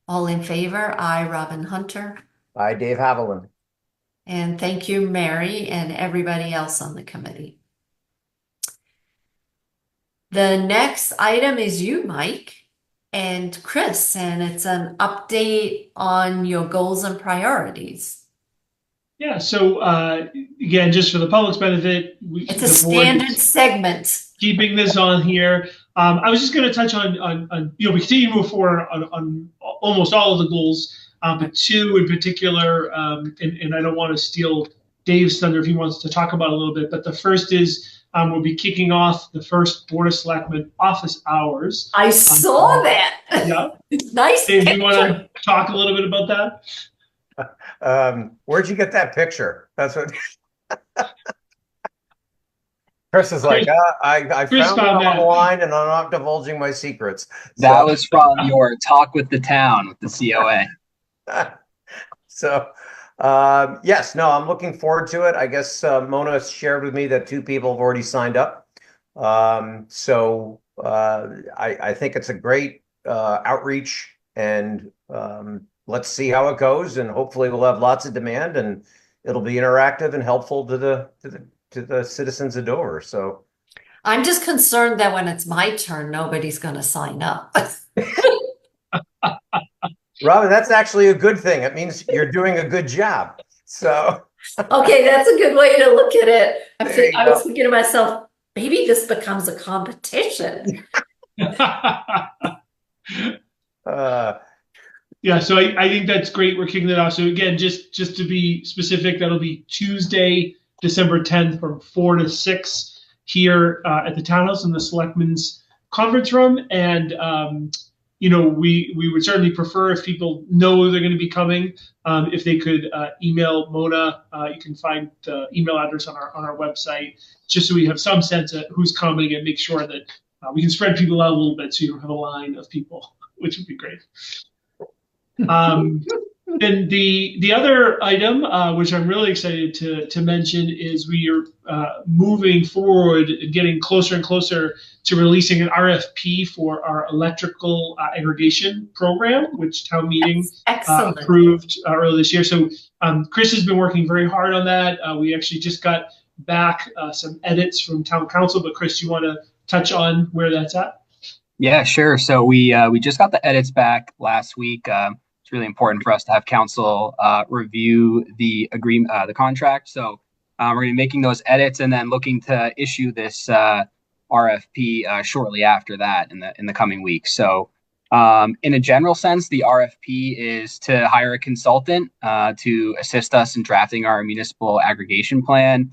A: All in favor? I, Robin Hunter.
B: I, Dave Haviland.
A: And thank you, Mary, and everybody else on the committee. The next item is you, Mike, and Chris, and it's an update on your goals and priorities.
D: Yeah, so again, just for the public's benefit,
A: It's a
D: the board
A: standard
D: is
A: segment.
D: keeping this on here. I was just going to touch on we continue to move forward on almost all of the goals, but two in particular, and I don't want to steal Dave's thunder if he wants to talk about it a little bit, but the first is we'll be kicking off the first Board of Selectmen office hours.
A: I saw that.
D: Yeah.
A: Nice
D: Dave,
A: picture.
D: you want to talk a little bit about that?
B: Where'd you get that picture? That's what Chris is like. I
D: Chris
B: found it
D: found that.
B: online, and I'm not divulging my secrets.
C: That was from your talk with the town with the COA.
B: So, yes, no, I'm looking forward to it. I guess Mona shared with me that 2 people have already signed up. So I think it's a great outreach, and let's see how it goes. And hopefully, we'll have lots of demand, and it'll be interactive and helpful to the citizens of Dover. So
A: I'm just concerned that when it's my turn, nobody's going to sign up.
B: Robin, that's actually a good thing. It means you're doing a good job. So
A: Okay, that's a good way to look at it.
B: There you
A: I was
B: go.
A: thinking to myself, maybe this becomes a competition.
D: Yeah, so I think that's great. We're kicking it off. So again, just to be specific, that'll be Tuesday, December 10th from 4 to 6 here at the Townhouse in the Selectmen's Conference Room. And we would certainly prefer if people know they're going to be coming, if they could email Mona. You can find the email address on our website, just so we have some sense of who's coming and make sure that we can spread people out a little bit so you don't have a line of people, which would be great. Then the other item, which I'm really excited to mention, is we are moving forward and getting closer and closer to releasing an RFP for our electrical aggregation program, which town meeting approved earlier this year. So Chris has been working very hard on that. We actually just got back some edits from town council, but Chris, you want to touch on where that's at?
C: Yeah, sure. So we just got the edits back last week. It's really important for us to have council review the agreement, the contract. So we're going to be making those edits and then looking to issue this RFP shortly after that in the coming weeks. So in a general sense, the RFP is to hire a consultant to assist us in drafting our municipal aggregation plan.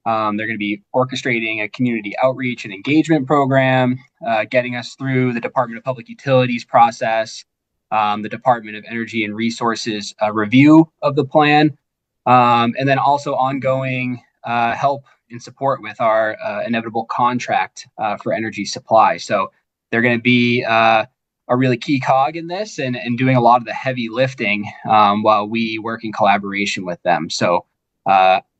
C: They're going to be orchestrating a community outreach and engagement program, getting us through the Department of Public Utilities process, the Department of Energy and Resources review of the plan, and then also ongoing help and support with our inevitable contract for energy supply. So they're going to be a really key cog in this and doing a lot of the heavy lifting while we work in collaboration with them. So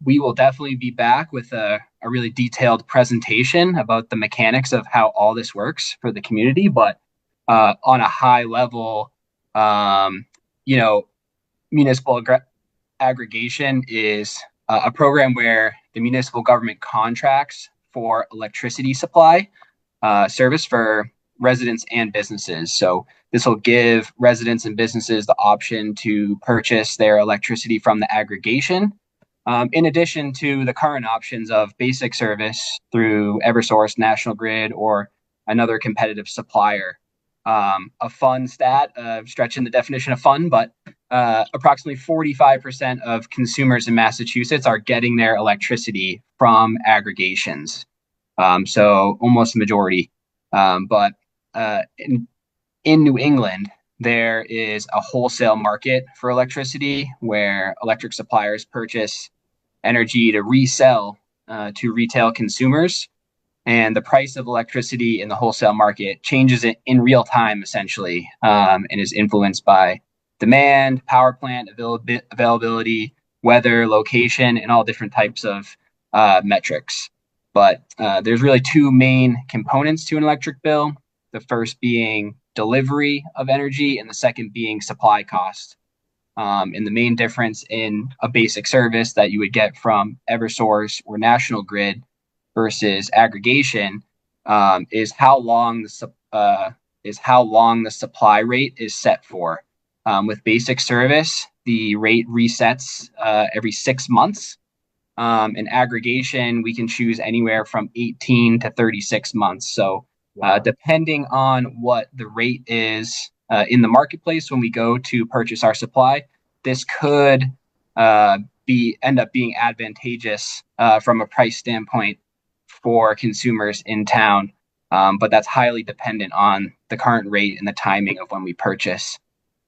C: we will definitely be back with a really detailed presentation about the mechanics of how all this works for the community. But on a high level, municipal aggregation is a program where the municipal government contracts for electricity supply service for residents and businesses. So this will give residents and businesses the option to purchase their electricity from the aggregation in addition to the current options of basic service through Eversource, National Grid, or another competitive supplier. A fun stat, stretching the definition of fun, but approximately 45% of consumers in Massachusetts are getting their electricity from aggregations. So almost a majority. But in New England, there is a wholesale market for electricity where electric suppliers purchase energy to resell to retail consumers. And the price of electricity in the wholesale market changes it in real time, essentially, and is influenced by demand, power plant availability, weather, location, and all different types of metrics. But there's really two main components to an electric bill. The first being delivery of energy, and the second being supply cost. And the main difference in a basic service that you would get from Eversource or National Grid versus aggregation is how long the supply rate is set for. With basic service, the rate resets every 6 months. In aggregation, we can choose anywhere from 18 to 36 months. So depending on what the rate is in the marketplace when we go to purchase our supply, this could end up being advantageous from a price standpoint for consumers in town. But that's highly dependent on the current rate and the timing of when we purchase.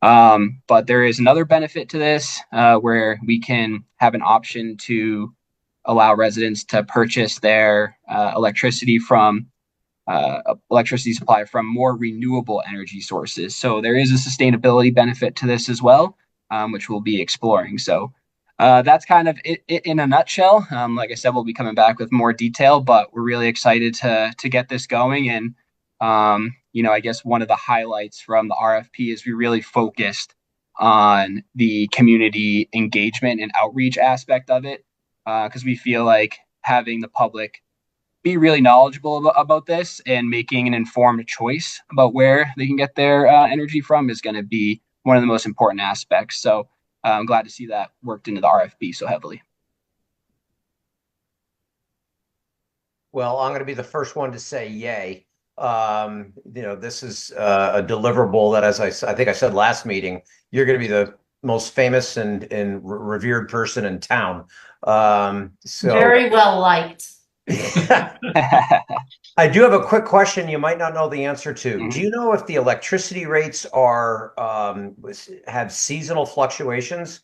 C: But there is another benefit to this where we can have an option to allow residents to purchase their electricity supply from more renewable energy sources. So there is a sustainability benefit to this as well, which we'll be exploring. So that's kind of it in a nutshell. Like I said, we'll be coming back with more detail, but we're really excited to get this going. And I guess one of the highlights from the RFP is we really focused on the community engagement and outreach aspect of it, because we feel like having the public be really knowledgeable about this and making an informed choice about where they can get their energy from is going to be one of the most important aspects. So I'm glad to see that worked into the RFP so heavily.
B: Well, I'm going to be the first one to say yay. This is a deliverable that, as I think I said last meeting, you're going to be the most famous and revered person in town. So
A: Very well liked.
B: I do have a quick question you might not know the answer to.
C: Mhm.
B: Do you know if the electricity rates are have seasonal fluctuations?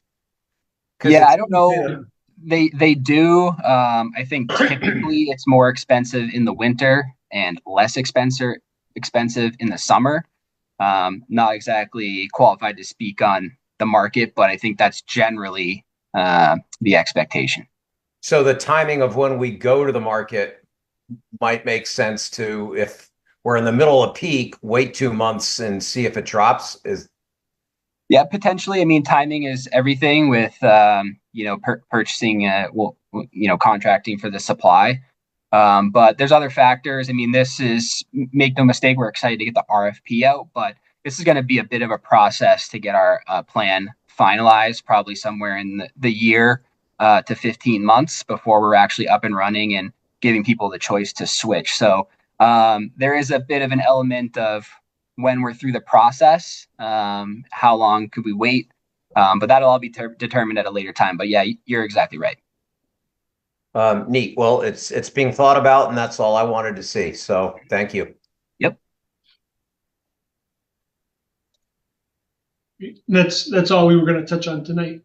C: Yeah, I don't know. They do. I think typically it's more expensive in the winter and less expensive in the summer. Not exactly qualified to speak on the market, but I think that's generally the expectation.
B: So the timing of when we go to the market might make sense to, if we're in the middle of peak, wait 2 months and see if it drops.
C: Yeah, potentially. I mean, timing is everything with purchasing, contracting for the supply. But there's other factors. I mean, make no mistake, we're excited to get the RFP out, but this is going to be a bit of a process to get our plan finalized, probably somewhere in the year to 15 months before we're actually up and running and giving people the choice to switch. So there is a bit of an element of when we're through the process, how long could we wait? But that'll all be determined at a later time. But yeah, you're exactly right.
B: Neat. Well, it's being thought about, and that's all I wanted to see. So thank you.
C: Yep.
D: That's all we were going to touch on tonight.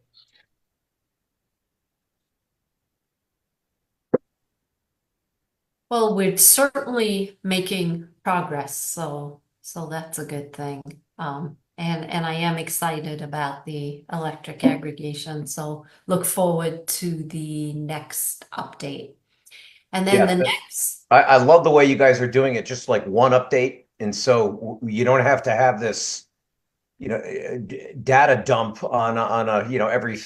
A: Well, we're certainly making progress, so that's a good thing. And I am excited about the electric aggregation, so look forward to the next update. And then the next.
B: I love the way you guys are doing it, just like one update, and so you don't have to have this, data dump on a every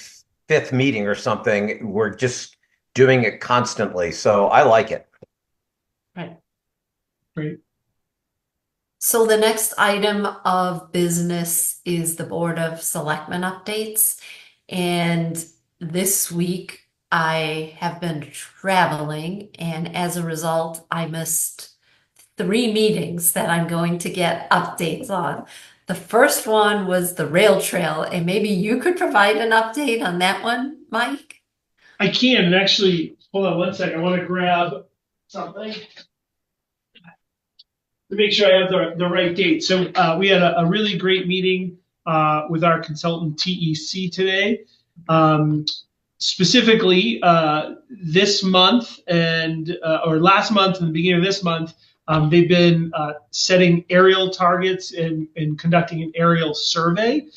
B: fifth meeting or something. We're just doing it constantly, so I like it.
D: Right.
A: So the next item of business is the Board of Selectmen updates. And this week I have been traveling, and as a result, I missed 3 meetings that I'm going to get updates on. The first one was the rail trail, and maybe you could provide an update on that one, Mike?
D: I can, and actually, hold on one second. I want to grab something to make sure I have the right date. So we had a really great meeting with our consultant TEC today. Specifically, this month or last month and the beginning of this month, they've been setting aerial targets and conducting an aerial survey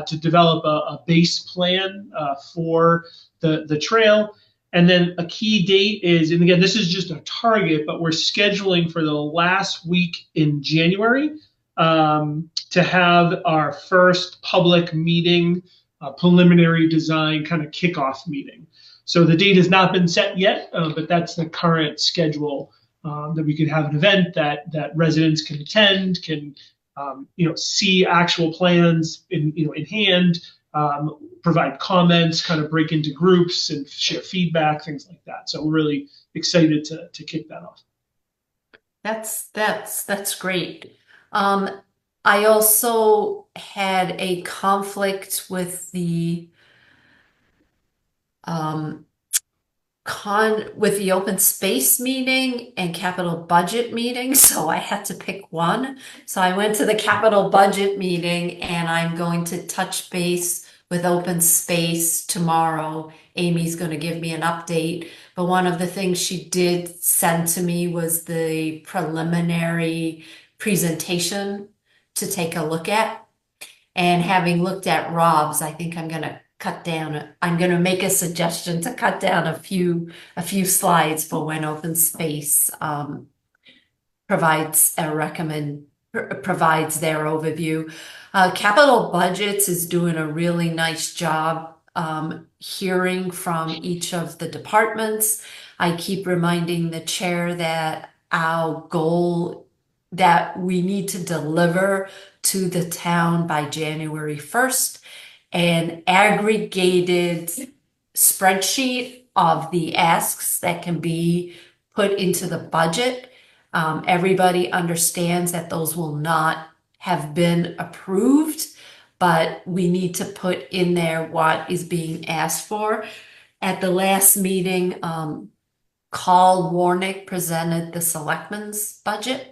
D: to develop a base plan for the trail. And then a key date is, and again, this is just a target, but we're scheduling for the last week in January to have our first public meeting, preliminary design kind of kickoff meeting. So the date has not been set yet, but that's the current schedule, that we could have an event that residents can attend, can see actual plans in hand, provide comments, kind of break into groups and share feedback, things like that. So we're really excited to kick that off.
A: That's great. I also had a conflict with the um, with the open space meeting and capital budget meeting, so I had to pick one. So I went to the capital budget meeting, and I'm going to touch base with open space tomorrow. Amy's going to give me an update, but one of the things she did send to me was the preliminary presentation to take a look at. And having looked at Rob's, I think I'm gonna make a suggestion to cut down a few slides for when open space provides provides their overview. Capital Budgets is doing a really nice job hearing from each of the departments. I keep reminding the chair that our goal that we need to deliver to the town by January 1st, an aggregated spreadsheet of the asks that can be put into the budget. Everybody understands that those will not have been approved, but we need to put in there what is being asked for. At the last meeting, Carl Warnick presented the Selectmen's budget.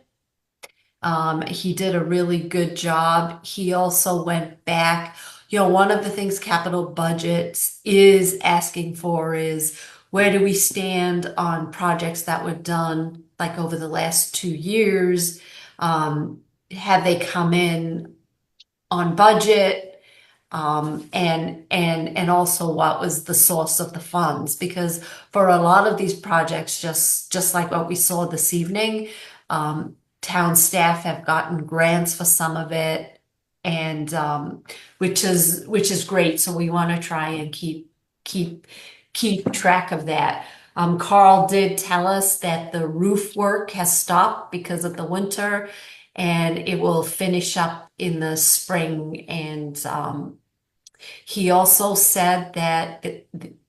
A: He did a really good job. He also went back. One of the things capital budget is asking for is where do we stand on projects that were done like over the last 2 years? Have they come in on budget? And also what was the source of the funds? Because for a lot of these projects, just like what we saw this evening, town staff have gotten grants for some of it, and which is great. So we want to try and keep track of that. Carl did tell us that the roof work has stopped because of the winter, and it will finish up in the spring. And he also said that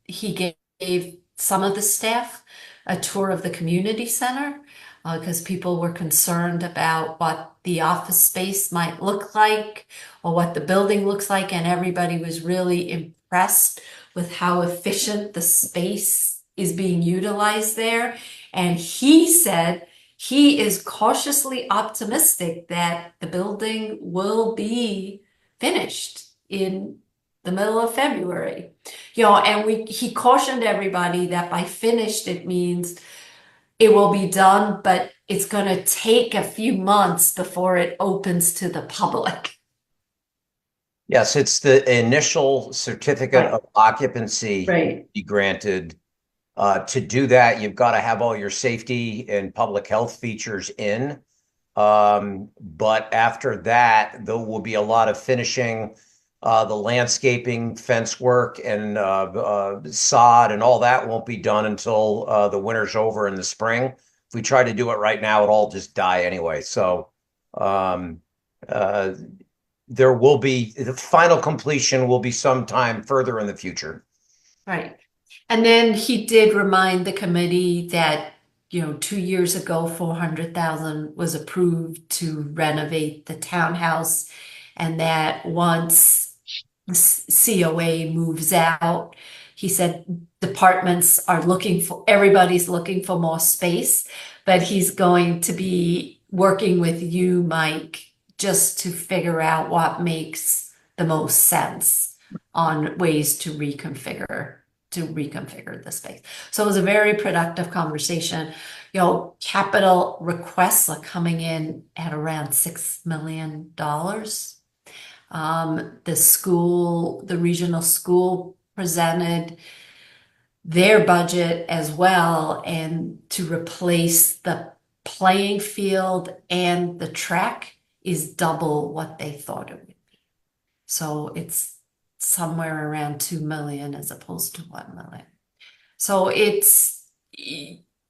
A: he gave some of the staff a tour of the community center because people were concerned about what the office space might look like or what the building looks like, and everybody was really impressed with how efficient the space is being utilized there. And he said he is cautiously optimistic that the building will be finished in the middle of February. And he cautioned everybody that by finished, it means it will be done, but it's going to take a few months before it opens to the public.
B: Yes, it's the initial certificate of occupancy
A: Right.
B: be granted. To do that, you've got to have all your safety and public health features in. But after that, there will be a lot of finishing, the landscaping, fence work, and sod, and all that won't be done until the winter's over in the spring. If we try to do it right now, it'll all just die anyway. So there will be the final completion will be sometime further in the future.
A: Right. And then he did remind the committee that, 2 years ago, 400,000 was approved to renovate the townhouse, and that once the COA moves out, he said departments are everybody's looking for more space, but he's going to be working with you, Mike, just to figure out what makes the most sense on ways to reconfigure the space. So it was a very productive conversation. Capital requests are coming in at around $6 million. The regional school presented their budget as well, and to replace the playing field and the track is double what they thought it would be. So it's somewhere around 2 million as opposed to 1 million. So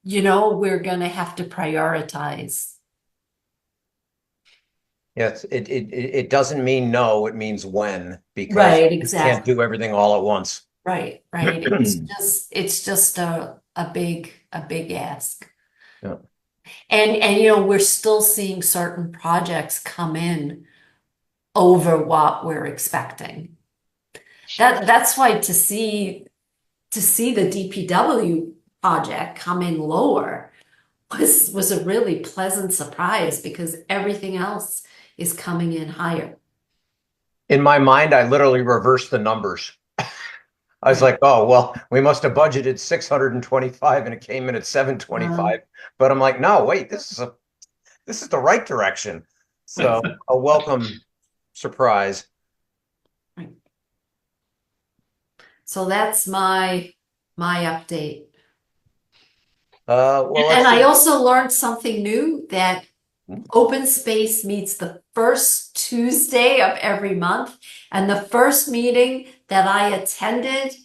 A: we're going to have to prioritize.
B: Yes, it doesn't mean no, it means when, because
A: Right,
B: you can't
A: exactly.
B: do everything all at once.
A: Right. It's just a big ask.
B: Yeah.
A: And we're still seeing certain projects come in over what we're expecting. That's why to see the DPW project come in lower was a really pleasant surprise, because everything else is coming in higher.
B: In my mind, I literally reversed the numbers. I was like, oh, well, we must have budgeted 625 and it came in at 725. But I'm like, no, wait, this is the right direction. So a welcome surprise.
A: So that's my update.
B: Well,
A: And I also learned something new, that open space meets the first Tuesday of every month. And the first meeting that I attended,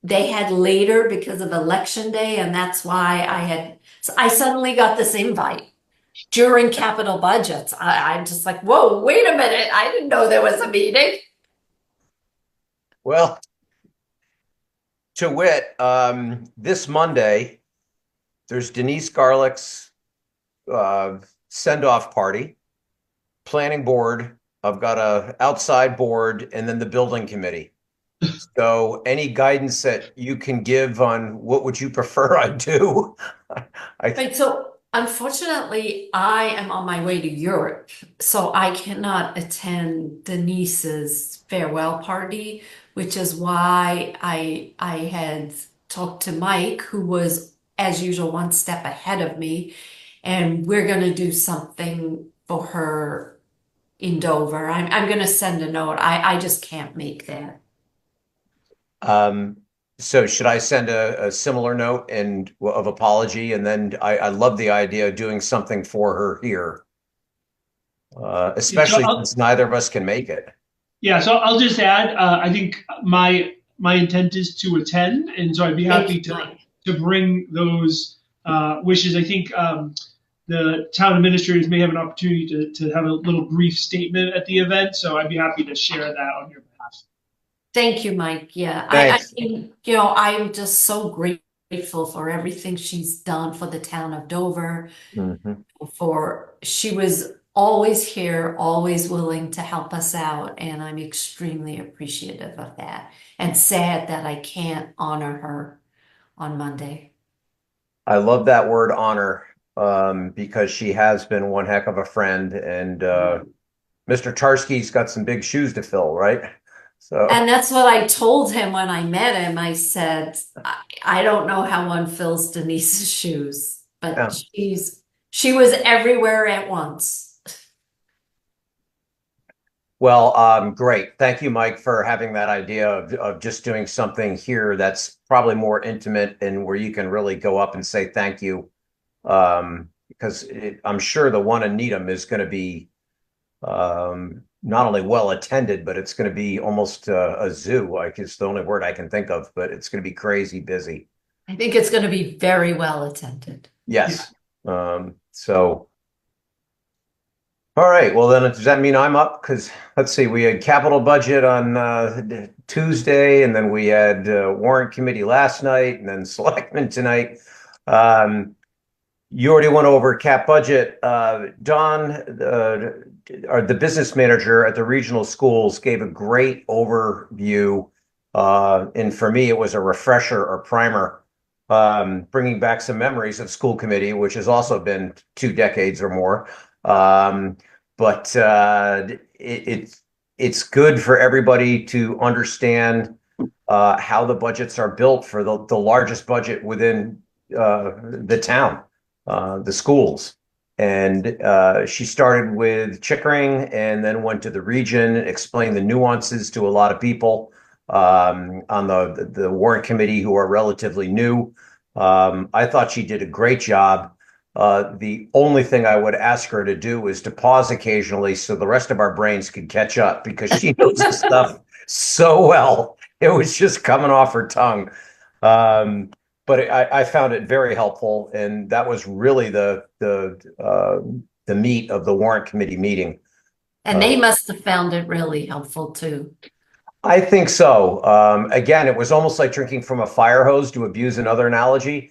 A: they had later because of election day. And that's why I suddenly got this invite during capital budgets. I'm just like, whoa, wait a minute. I didn't know there was a meeting.
B: Well, to wit, this Monday, there's Denise Garlick's send-off party, planning board. I've got a outside board, and then the building committee. So any guidance that you can give on what would you prefer I do?
A: Right, so unfortunately, I am on my way to Europe, so I cannot attend Denise's farewell party, which is why I had talked to Mike, who was, as usual, one step ahead of me, and we're going to do something for her in Dover. I'm going to send a note. I just can't make that.
B: So should I send a similar note and of apology? And then I love the idea of doing something for her here, especially since neither of us can make it.
D: Yeah, so I'll just add, I think my intent is to attend, and so I'd be happy to bring those wishes. I think the town administrators may have an opportunity to have a little brief statement at the event, so I'd be happy to share that on your behalf.
A: Thank you, Mike. Yeah, I think, I'm just so grateful for everything she's done for the town of Dover. She was always here, always willing to help us out, and I'm extremely appreciative of that, and sad that I can't honor her on Monday.
B: I love that word honor, because she has been one heck of a friend, and Mr. Tarski's got some big shoes to fill, right? So,
A: and that's what I told him when I met him. I said, I don't know how one fills Denise's shoes, but she was everywhere at once.
B: Well, great. Thank you, Mike, for having that idea of just doing something here that's probably more intimate and where you can really go up and say thank you. Because I'm sure the one in Needham is going to be not only well attended, but it's going to be almost a zoo. Like, it's the only word I can think of, but it's going to be crazy busy.
A: I think it's going to be very well attended.
B: Yes. So, All right. Well, then does that mean I'm up? Because let's see, we had capital budget on Tuesday, and then we had warrant committee last night, and then selectmen tonight. Um, you already went over cap budget. Don, the business manager at the regional schools, gave a great overview. And for me, it was a refresher or primer, bringing back some memories of school committee, which has also been 2 decades or more. But it's good for everybody to understand how the budgets are built for the largest budget within the town, the schools. And she started with Chickering and then went to the region, explained the nuances to a lot of people on the warrant committee who are relatively new. I thought she did a great job. The only thing I would ask her to do is to pause occasionally so the rest of our brains could catch up because she knows the stuff so well. It was just coming off her tongue. But I found it very helpful, and that was really the meat of the warrant committee meeting.
A: And they must have found it really helpful too.
B: I think so. Again, it was almost like drinking from a fire hose, to abuse another analogy,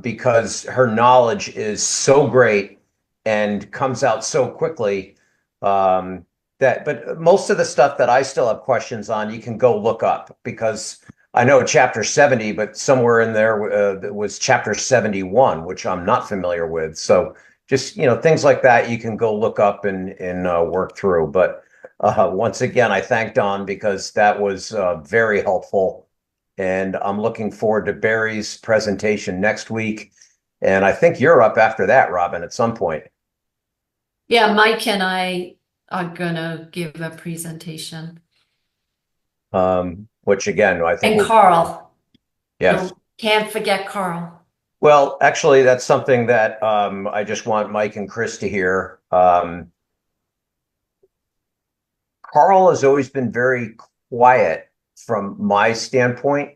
B: because her knowledge is so great and comes out so quickly. But most of the stuff that I still have questions on, you can go look up because I know chapter 70, but somewhere in there was chapter 71, which I'm not familiar with. So just, things like that you can go look up and work through. But once again, I thank Don because that was very helpful. And I'm looking forward to Barry's presentation next week. And I think you're up after that, Robin, at some point.
A: Yeah, Mike and I are gonna give a presentation.
B: Which again, I think
A: And Carl.
B: yes.
A: Can't forget Carl.
B: Well, actually, that's something that I just want Mike and Chris to hear. Carl has always been very quiet from my standpoint,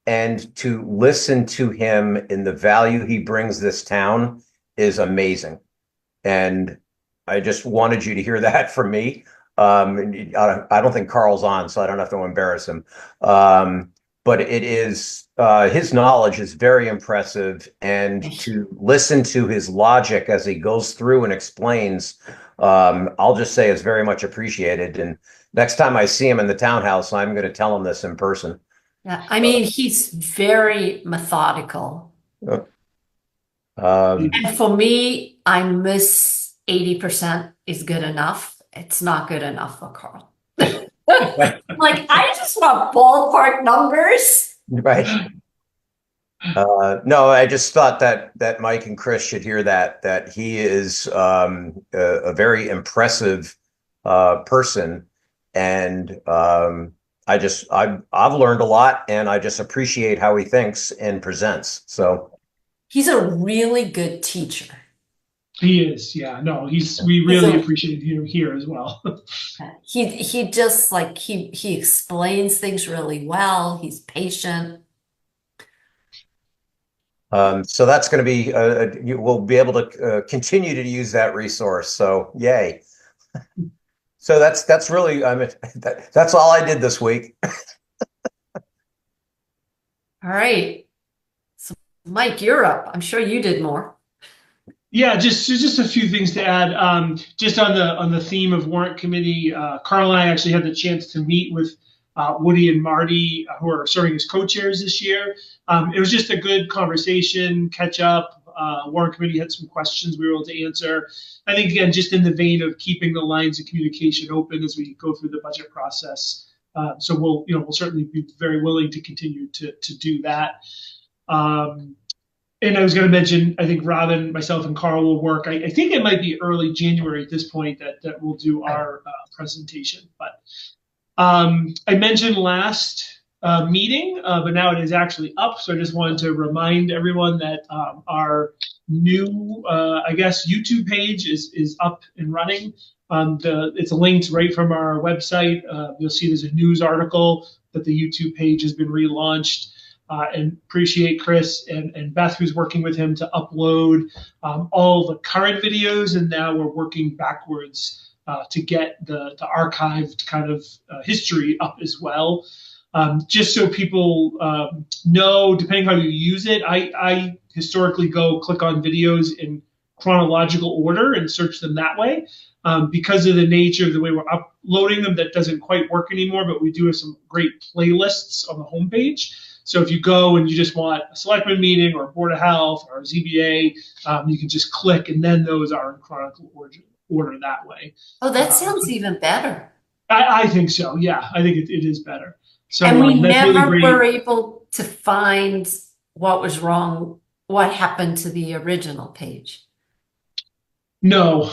B: and to listen to him in the value he brings this town is amazing. And I just wanted you to hear that from me. I don't think Carl's on, so I don't have to embarrass him. But it is his knowledge is very impressive, and to listen to his logic as he goes through and explains, I'll just say it's very much appreciated. And next time I see him in the townhouse, I'm going to tell him this in person.
A: Yeah, I mean, he's very methodical. And for me, I miss 80% is good enough. It's not good enough for Carl. Like, I just want ballpark numbers.
B: Right. No, I just thought that Mike and Chris should hear that he is a very impressive person, and I've learned a lot, and I just appreciate how he thinks and presents. So
A: he's a really good teacher.
D: He is, yeah. No, we really appreciate him here as well.
A: He just like he explains things really well. He's patient.
B: So that's going to be we'll be able to continue to use that resource. So yay. So that's really that's all I did this week.
A: All right. So Mike, you're up. I'm sure you did more.
D: Yeah, just a few things to add. Just on the theme of warrant committee, Carl and I actually had the chance to meet with Woody and Marty, who are serving as co-chairs this year. It was just a good conversation, catch up. Warrant committee had some questions we were able to answer. I think again, just in the vein of keeping the lines of communication open as we go through the budget process. So we'll certainly be very willing to continue to do that. And I was going to mention, I think Robin, myself, and Carl will work. I think it might be early January at this point that we'll do our presentation. But I mentioned last meeting, but now it is actually up. So I just wanted to remind everyone that our new, YouTube page is up and running. It's linked right from our website. You'll see there's a news article that the YouTube page has been relaunched. and appreciate Chris and Beth, who's working with him to upload all the current videos. And now we're working backwards to get the archived kind of history up as well. Just so people know, depending how you use it, I historically go click on videos in chronological order and search them that way. Because of the nature of the way we're uploading them, that doesn't quite work anymore, but we do have some great playlists on the homepage. So if you go and you just want a selectman meeting or a Board of Health or a ZBA, you can just click, and then those are in chronological order that way.
A: Oh, that sounds even better.
D: I think so. Yeah, I think it is better. So
A: And we
D: that's
A: never
D: really great.
A: were able to find what was wrong, what happened to the original page.
D: No,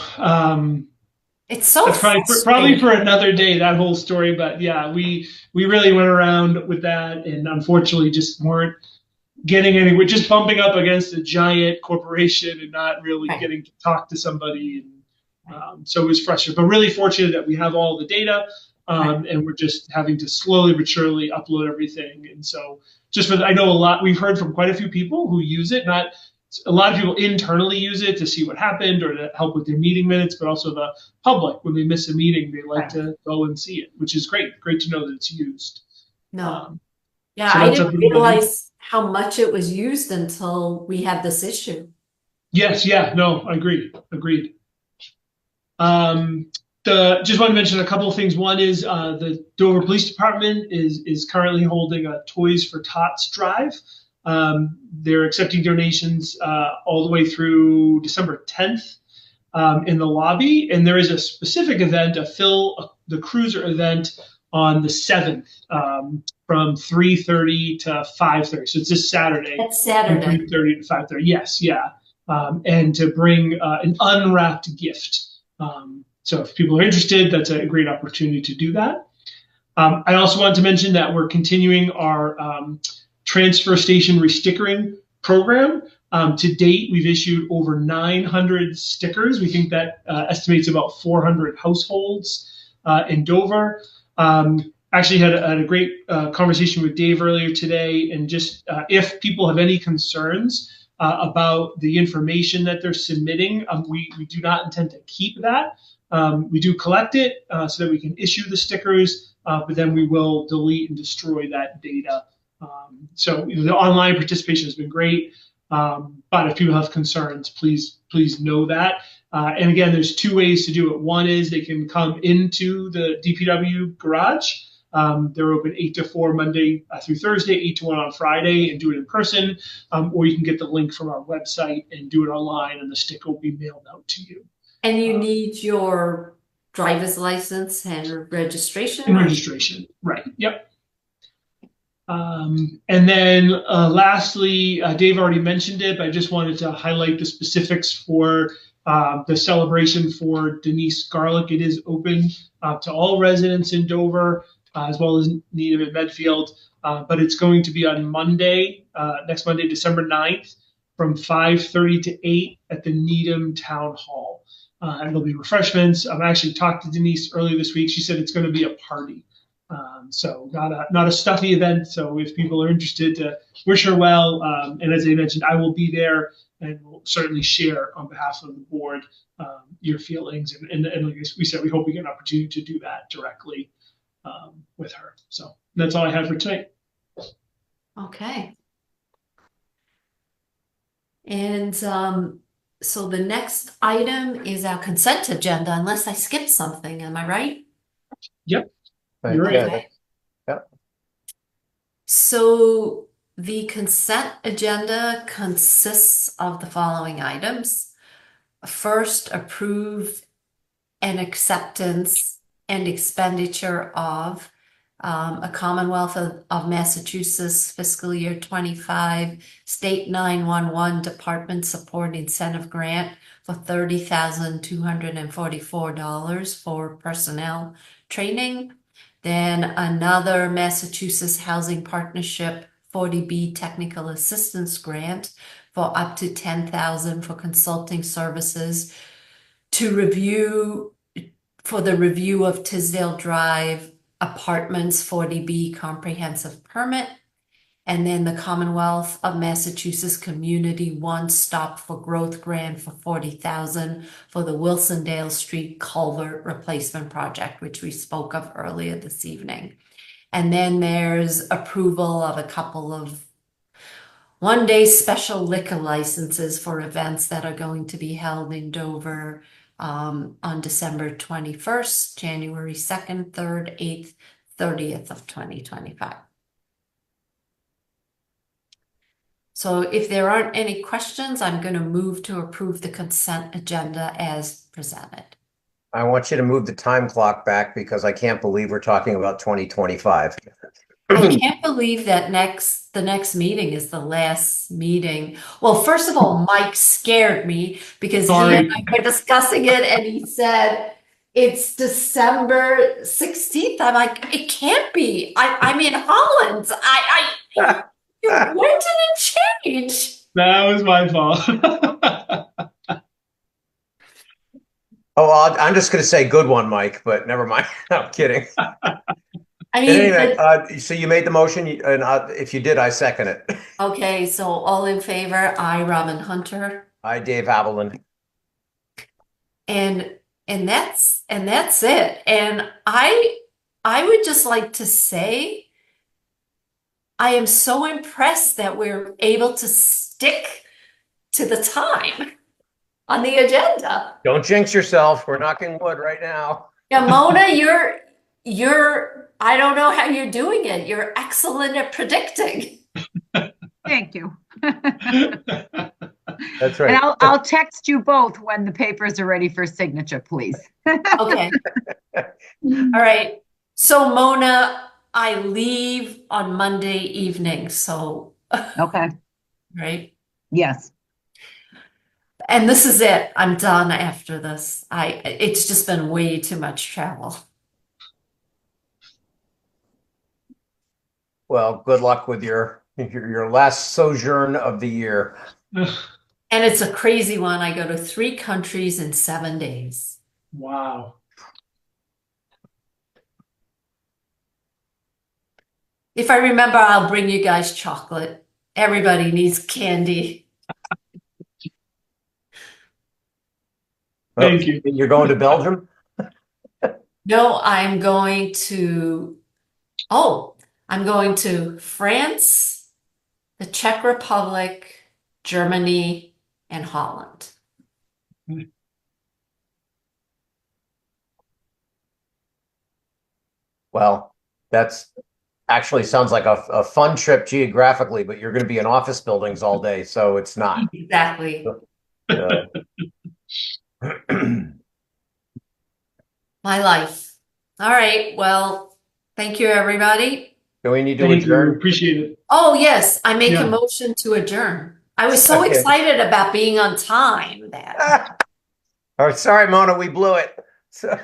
A: It's so
D: that's probably
A: frustrating.
D: for another day, that whole story. But yeah, we really went around with that, and unfortunately just weren't getting any. We're just bumping up against a giant corporation and not really
A: Right.
D: getting to talk to somebody. And so it was frustrating, but really fortunate that we have all the data, and we're just having to slowly but surely upload everything. And so I know we've heard from quite a few people who use it, not a lot of people internally use it to see what happened or to help with their meeting minutes, but also the public, when they miss a meeting, they like to go and see it, which is great to know that it's used.
A: No. Yeah,
D: so
A: I
D: that's
A: didn't
D: up and running.
A: realize how much it was used until we had this issue.
D: Yes, yeah, no, agreed. Just want to mention a couple of things. One is the Dover Police Department is currently holding a Toys for Tots drive. They're accepting donations all the way through December 10th in the lobby, and there is a specific event, the Cruiser event, on the 7th from 3:30 to 5:30. So it's this Saturday.
A: That's Saturday.
D: From 3:30 to 5:30. Yes, yeah, and to bring an unwrapped gift. So if people are interested, that's a great opportunity to do that. I also want to mention that we're continuing our transfer station restickering program. To date, we've issued over 900 stickers. We think that estimates about 400 households in Dover. Actually had a great conversation with Dave earlier today, and just if people have any concerns about the information that they're submitting, we do not intend to keep that. We do collect it so that we can issue the stickers, but then we will delete and destroy that data. So the online participation has been great, but if people have concerns, please know that. And again, there's two ways to do it. One is they can come into the DPW garage. They're open 8 to 4 Monday through Thursday, 8 to 1 on Friday, and do it in person. Or you can get the link from our website and do it online, and the sticker will be mailed out to you.
A: And you need your driver's license and registration?
D: And registration, right, yep. And then lastly, Dave already mentioned it, but I just wanted to highlight the specifics for the celebration for Denise Garlick. It is open to all residents in Dover, as well as Needham and Medfield, but it's going to be on Monday, next Monday, December 9th, from 5:30 to 8 at the Needham Town Hall. And there'll be refreshments. I've actually talked to Denise earlier this week. She said it's going to be a party. So not a stuffy event. So if people are interested, to wish her well. And as I mentioned, I will be there and will certainly share on behalf of the board your feelings. And like we said, we hope we get an opportunity to do that directly with her. So that's all I have for tonight.
A: Okay. And so the next item is our consent agenda, unless I skipped something. Am I right?
D: Yep.
B: You're
D: right.
A: Okay.
B: Yep.
A: So the consent agenda consists of the following items. First, approve an acceptance and expenditure of a Commonwealth of Massachusetts fiscal year 25 State 911 Department Support Incentive Grant for $30,244 for personnel training. Then another Massachusetts Housing Partnership 40B Technical Assistance Grant for up to $10,000 for consulting services for the review of Tisdale Drive Apartments 40B comprehensive permit. And then the Commonwealth of Massachusetts Community One Stop for Growth Grant for $40,000 for the Wilsondale Street Culvert Replacement Project, which we spoke of earlier this evening. And then there's approval of a couple of one-day special liquor licenses for events that are going to be held in Dover on December 21st, January 2nd, 3rd, 8th, 30th of 2025. So if there aren't any questions, I'm going to move to approve the consent agenda as presented.
B: I want you to move the time clock back because I can't believe we're talking about 2025.
A: I can't believe that the next meeting is the last meeting. Well, first of all, Mike scared me because he and I were discussing it and he said it's December 16th. I'm like, it can't be. I'm in Holland. When did it change?
D: That was my fault.
B: Oh, I'm just going to say good one, Mike, but never mind. No, I'm kidding.
A: I
B: In
A: mean,
B: any event, so you made the motion, and if you did, I second it.
A: okay, so all in favor, I, Robin Hunter,
B: Hi, Dave Haviland.
A: and that's it. And I would just like to say I am so impressed that we're able to stick to the time on the agenda.
B: Don't jinx yourself. We're knocking wood right now.
A: Yeah, Mona, you're I don't know how you're doing it. You're excellent at predicting.
G: Thank you.
B: That's right.
G: And I'll text you both when the papers are ready for signature, please.
A: Okay. All right. So Mona, I leave on Monday evening, so
G: Okay.
A: right.
G: Yes.
A: And this is it. I'm done after this. It's just been way too much travel.
B: Well, good luck with your last sojourn of the year.
A: And it's a crazy one. I go to 3 countries in 7 days.
D: Wow.
A: If I remember, I'll bring you guys chocolate. Everybody needs candy.
D: Thank you.
B: You're going to Belgium?
A: No, I'm going to France, the Czech Republic, Germany, and Holland.
B: Well, that's actually sounds like a fun trip geographically, but you're going to be in office buildings all day, so it's not.
A: Exactly. My life. All right. Well, thank you, everybody.
B: Do we need to
D: Thank you.
B: adjourn?
D: Appreciate it.
A: Oh, yes. I make
D: Yeah.
A: a motion to adjourn. I was so
B: Okay.
A: excited about being on time that.
B: Oh, sorry, Mona, we blew it. So,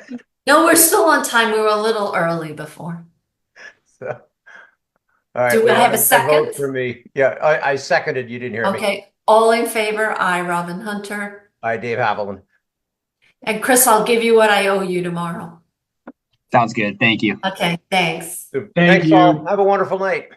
A: No, we're still on time. We were a little early before.
B: all right.
A: Do
B: we
A: I have a
B: vote
A: second?
B: for me? Yeah, I seconded. You didn't hear me.
A: Okay. All in favor? I, Robin Hunter.
B: Hi, Dave Haviland.
A: And Chris, I'll give you what I owe you tomorrow.
C: Sounds good. Thank you.
A: Okay. Thanks.
B: Thanks,
D: you.
B: all. Have a wonderful night.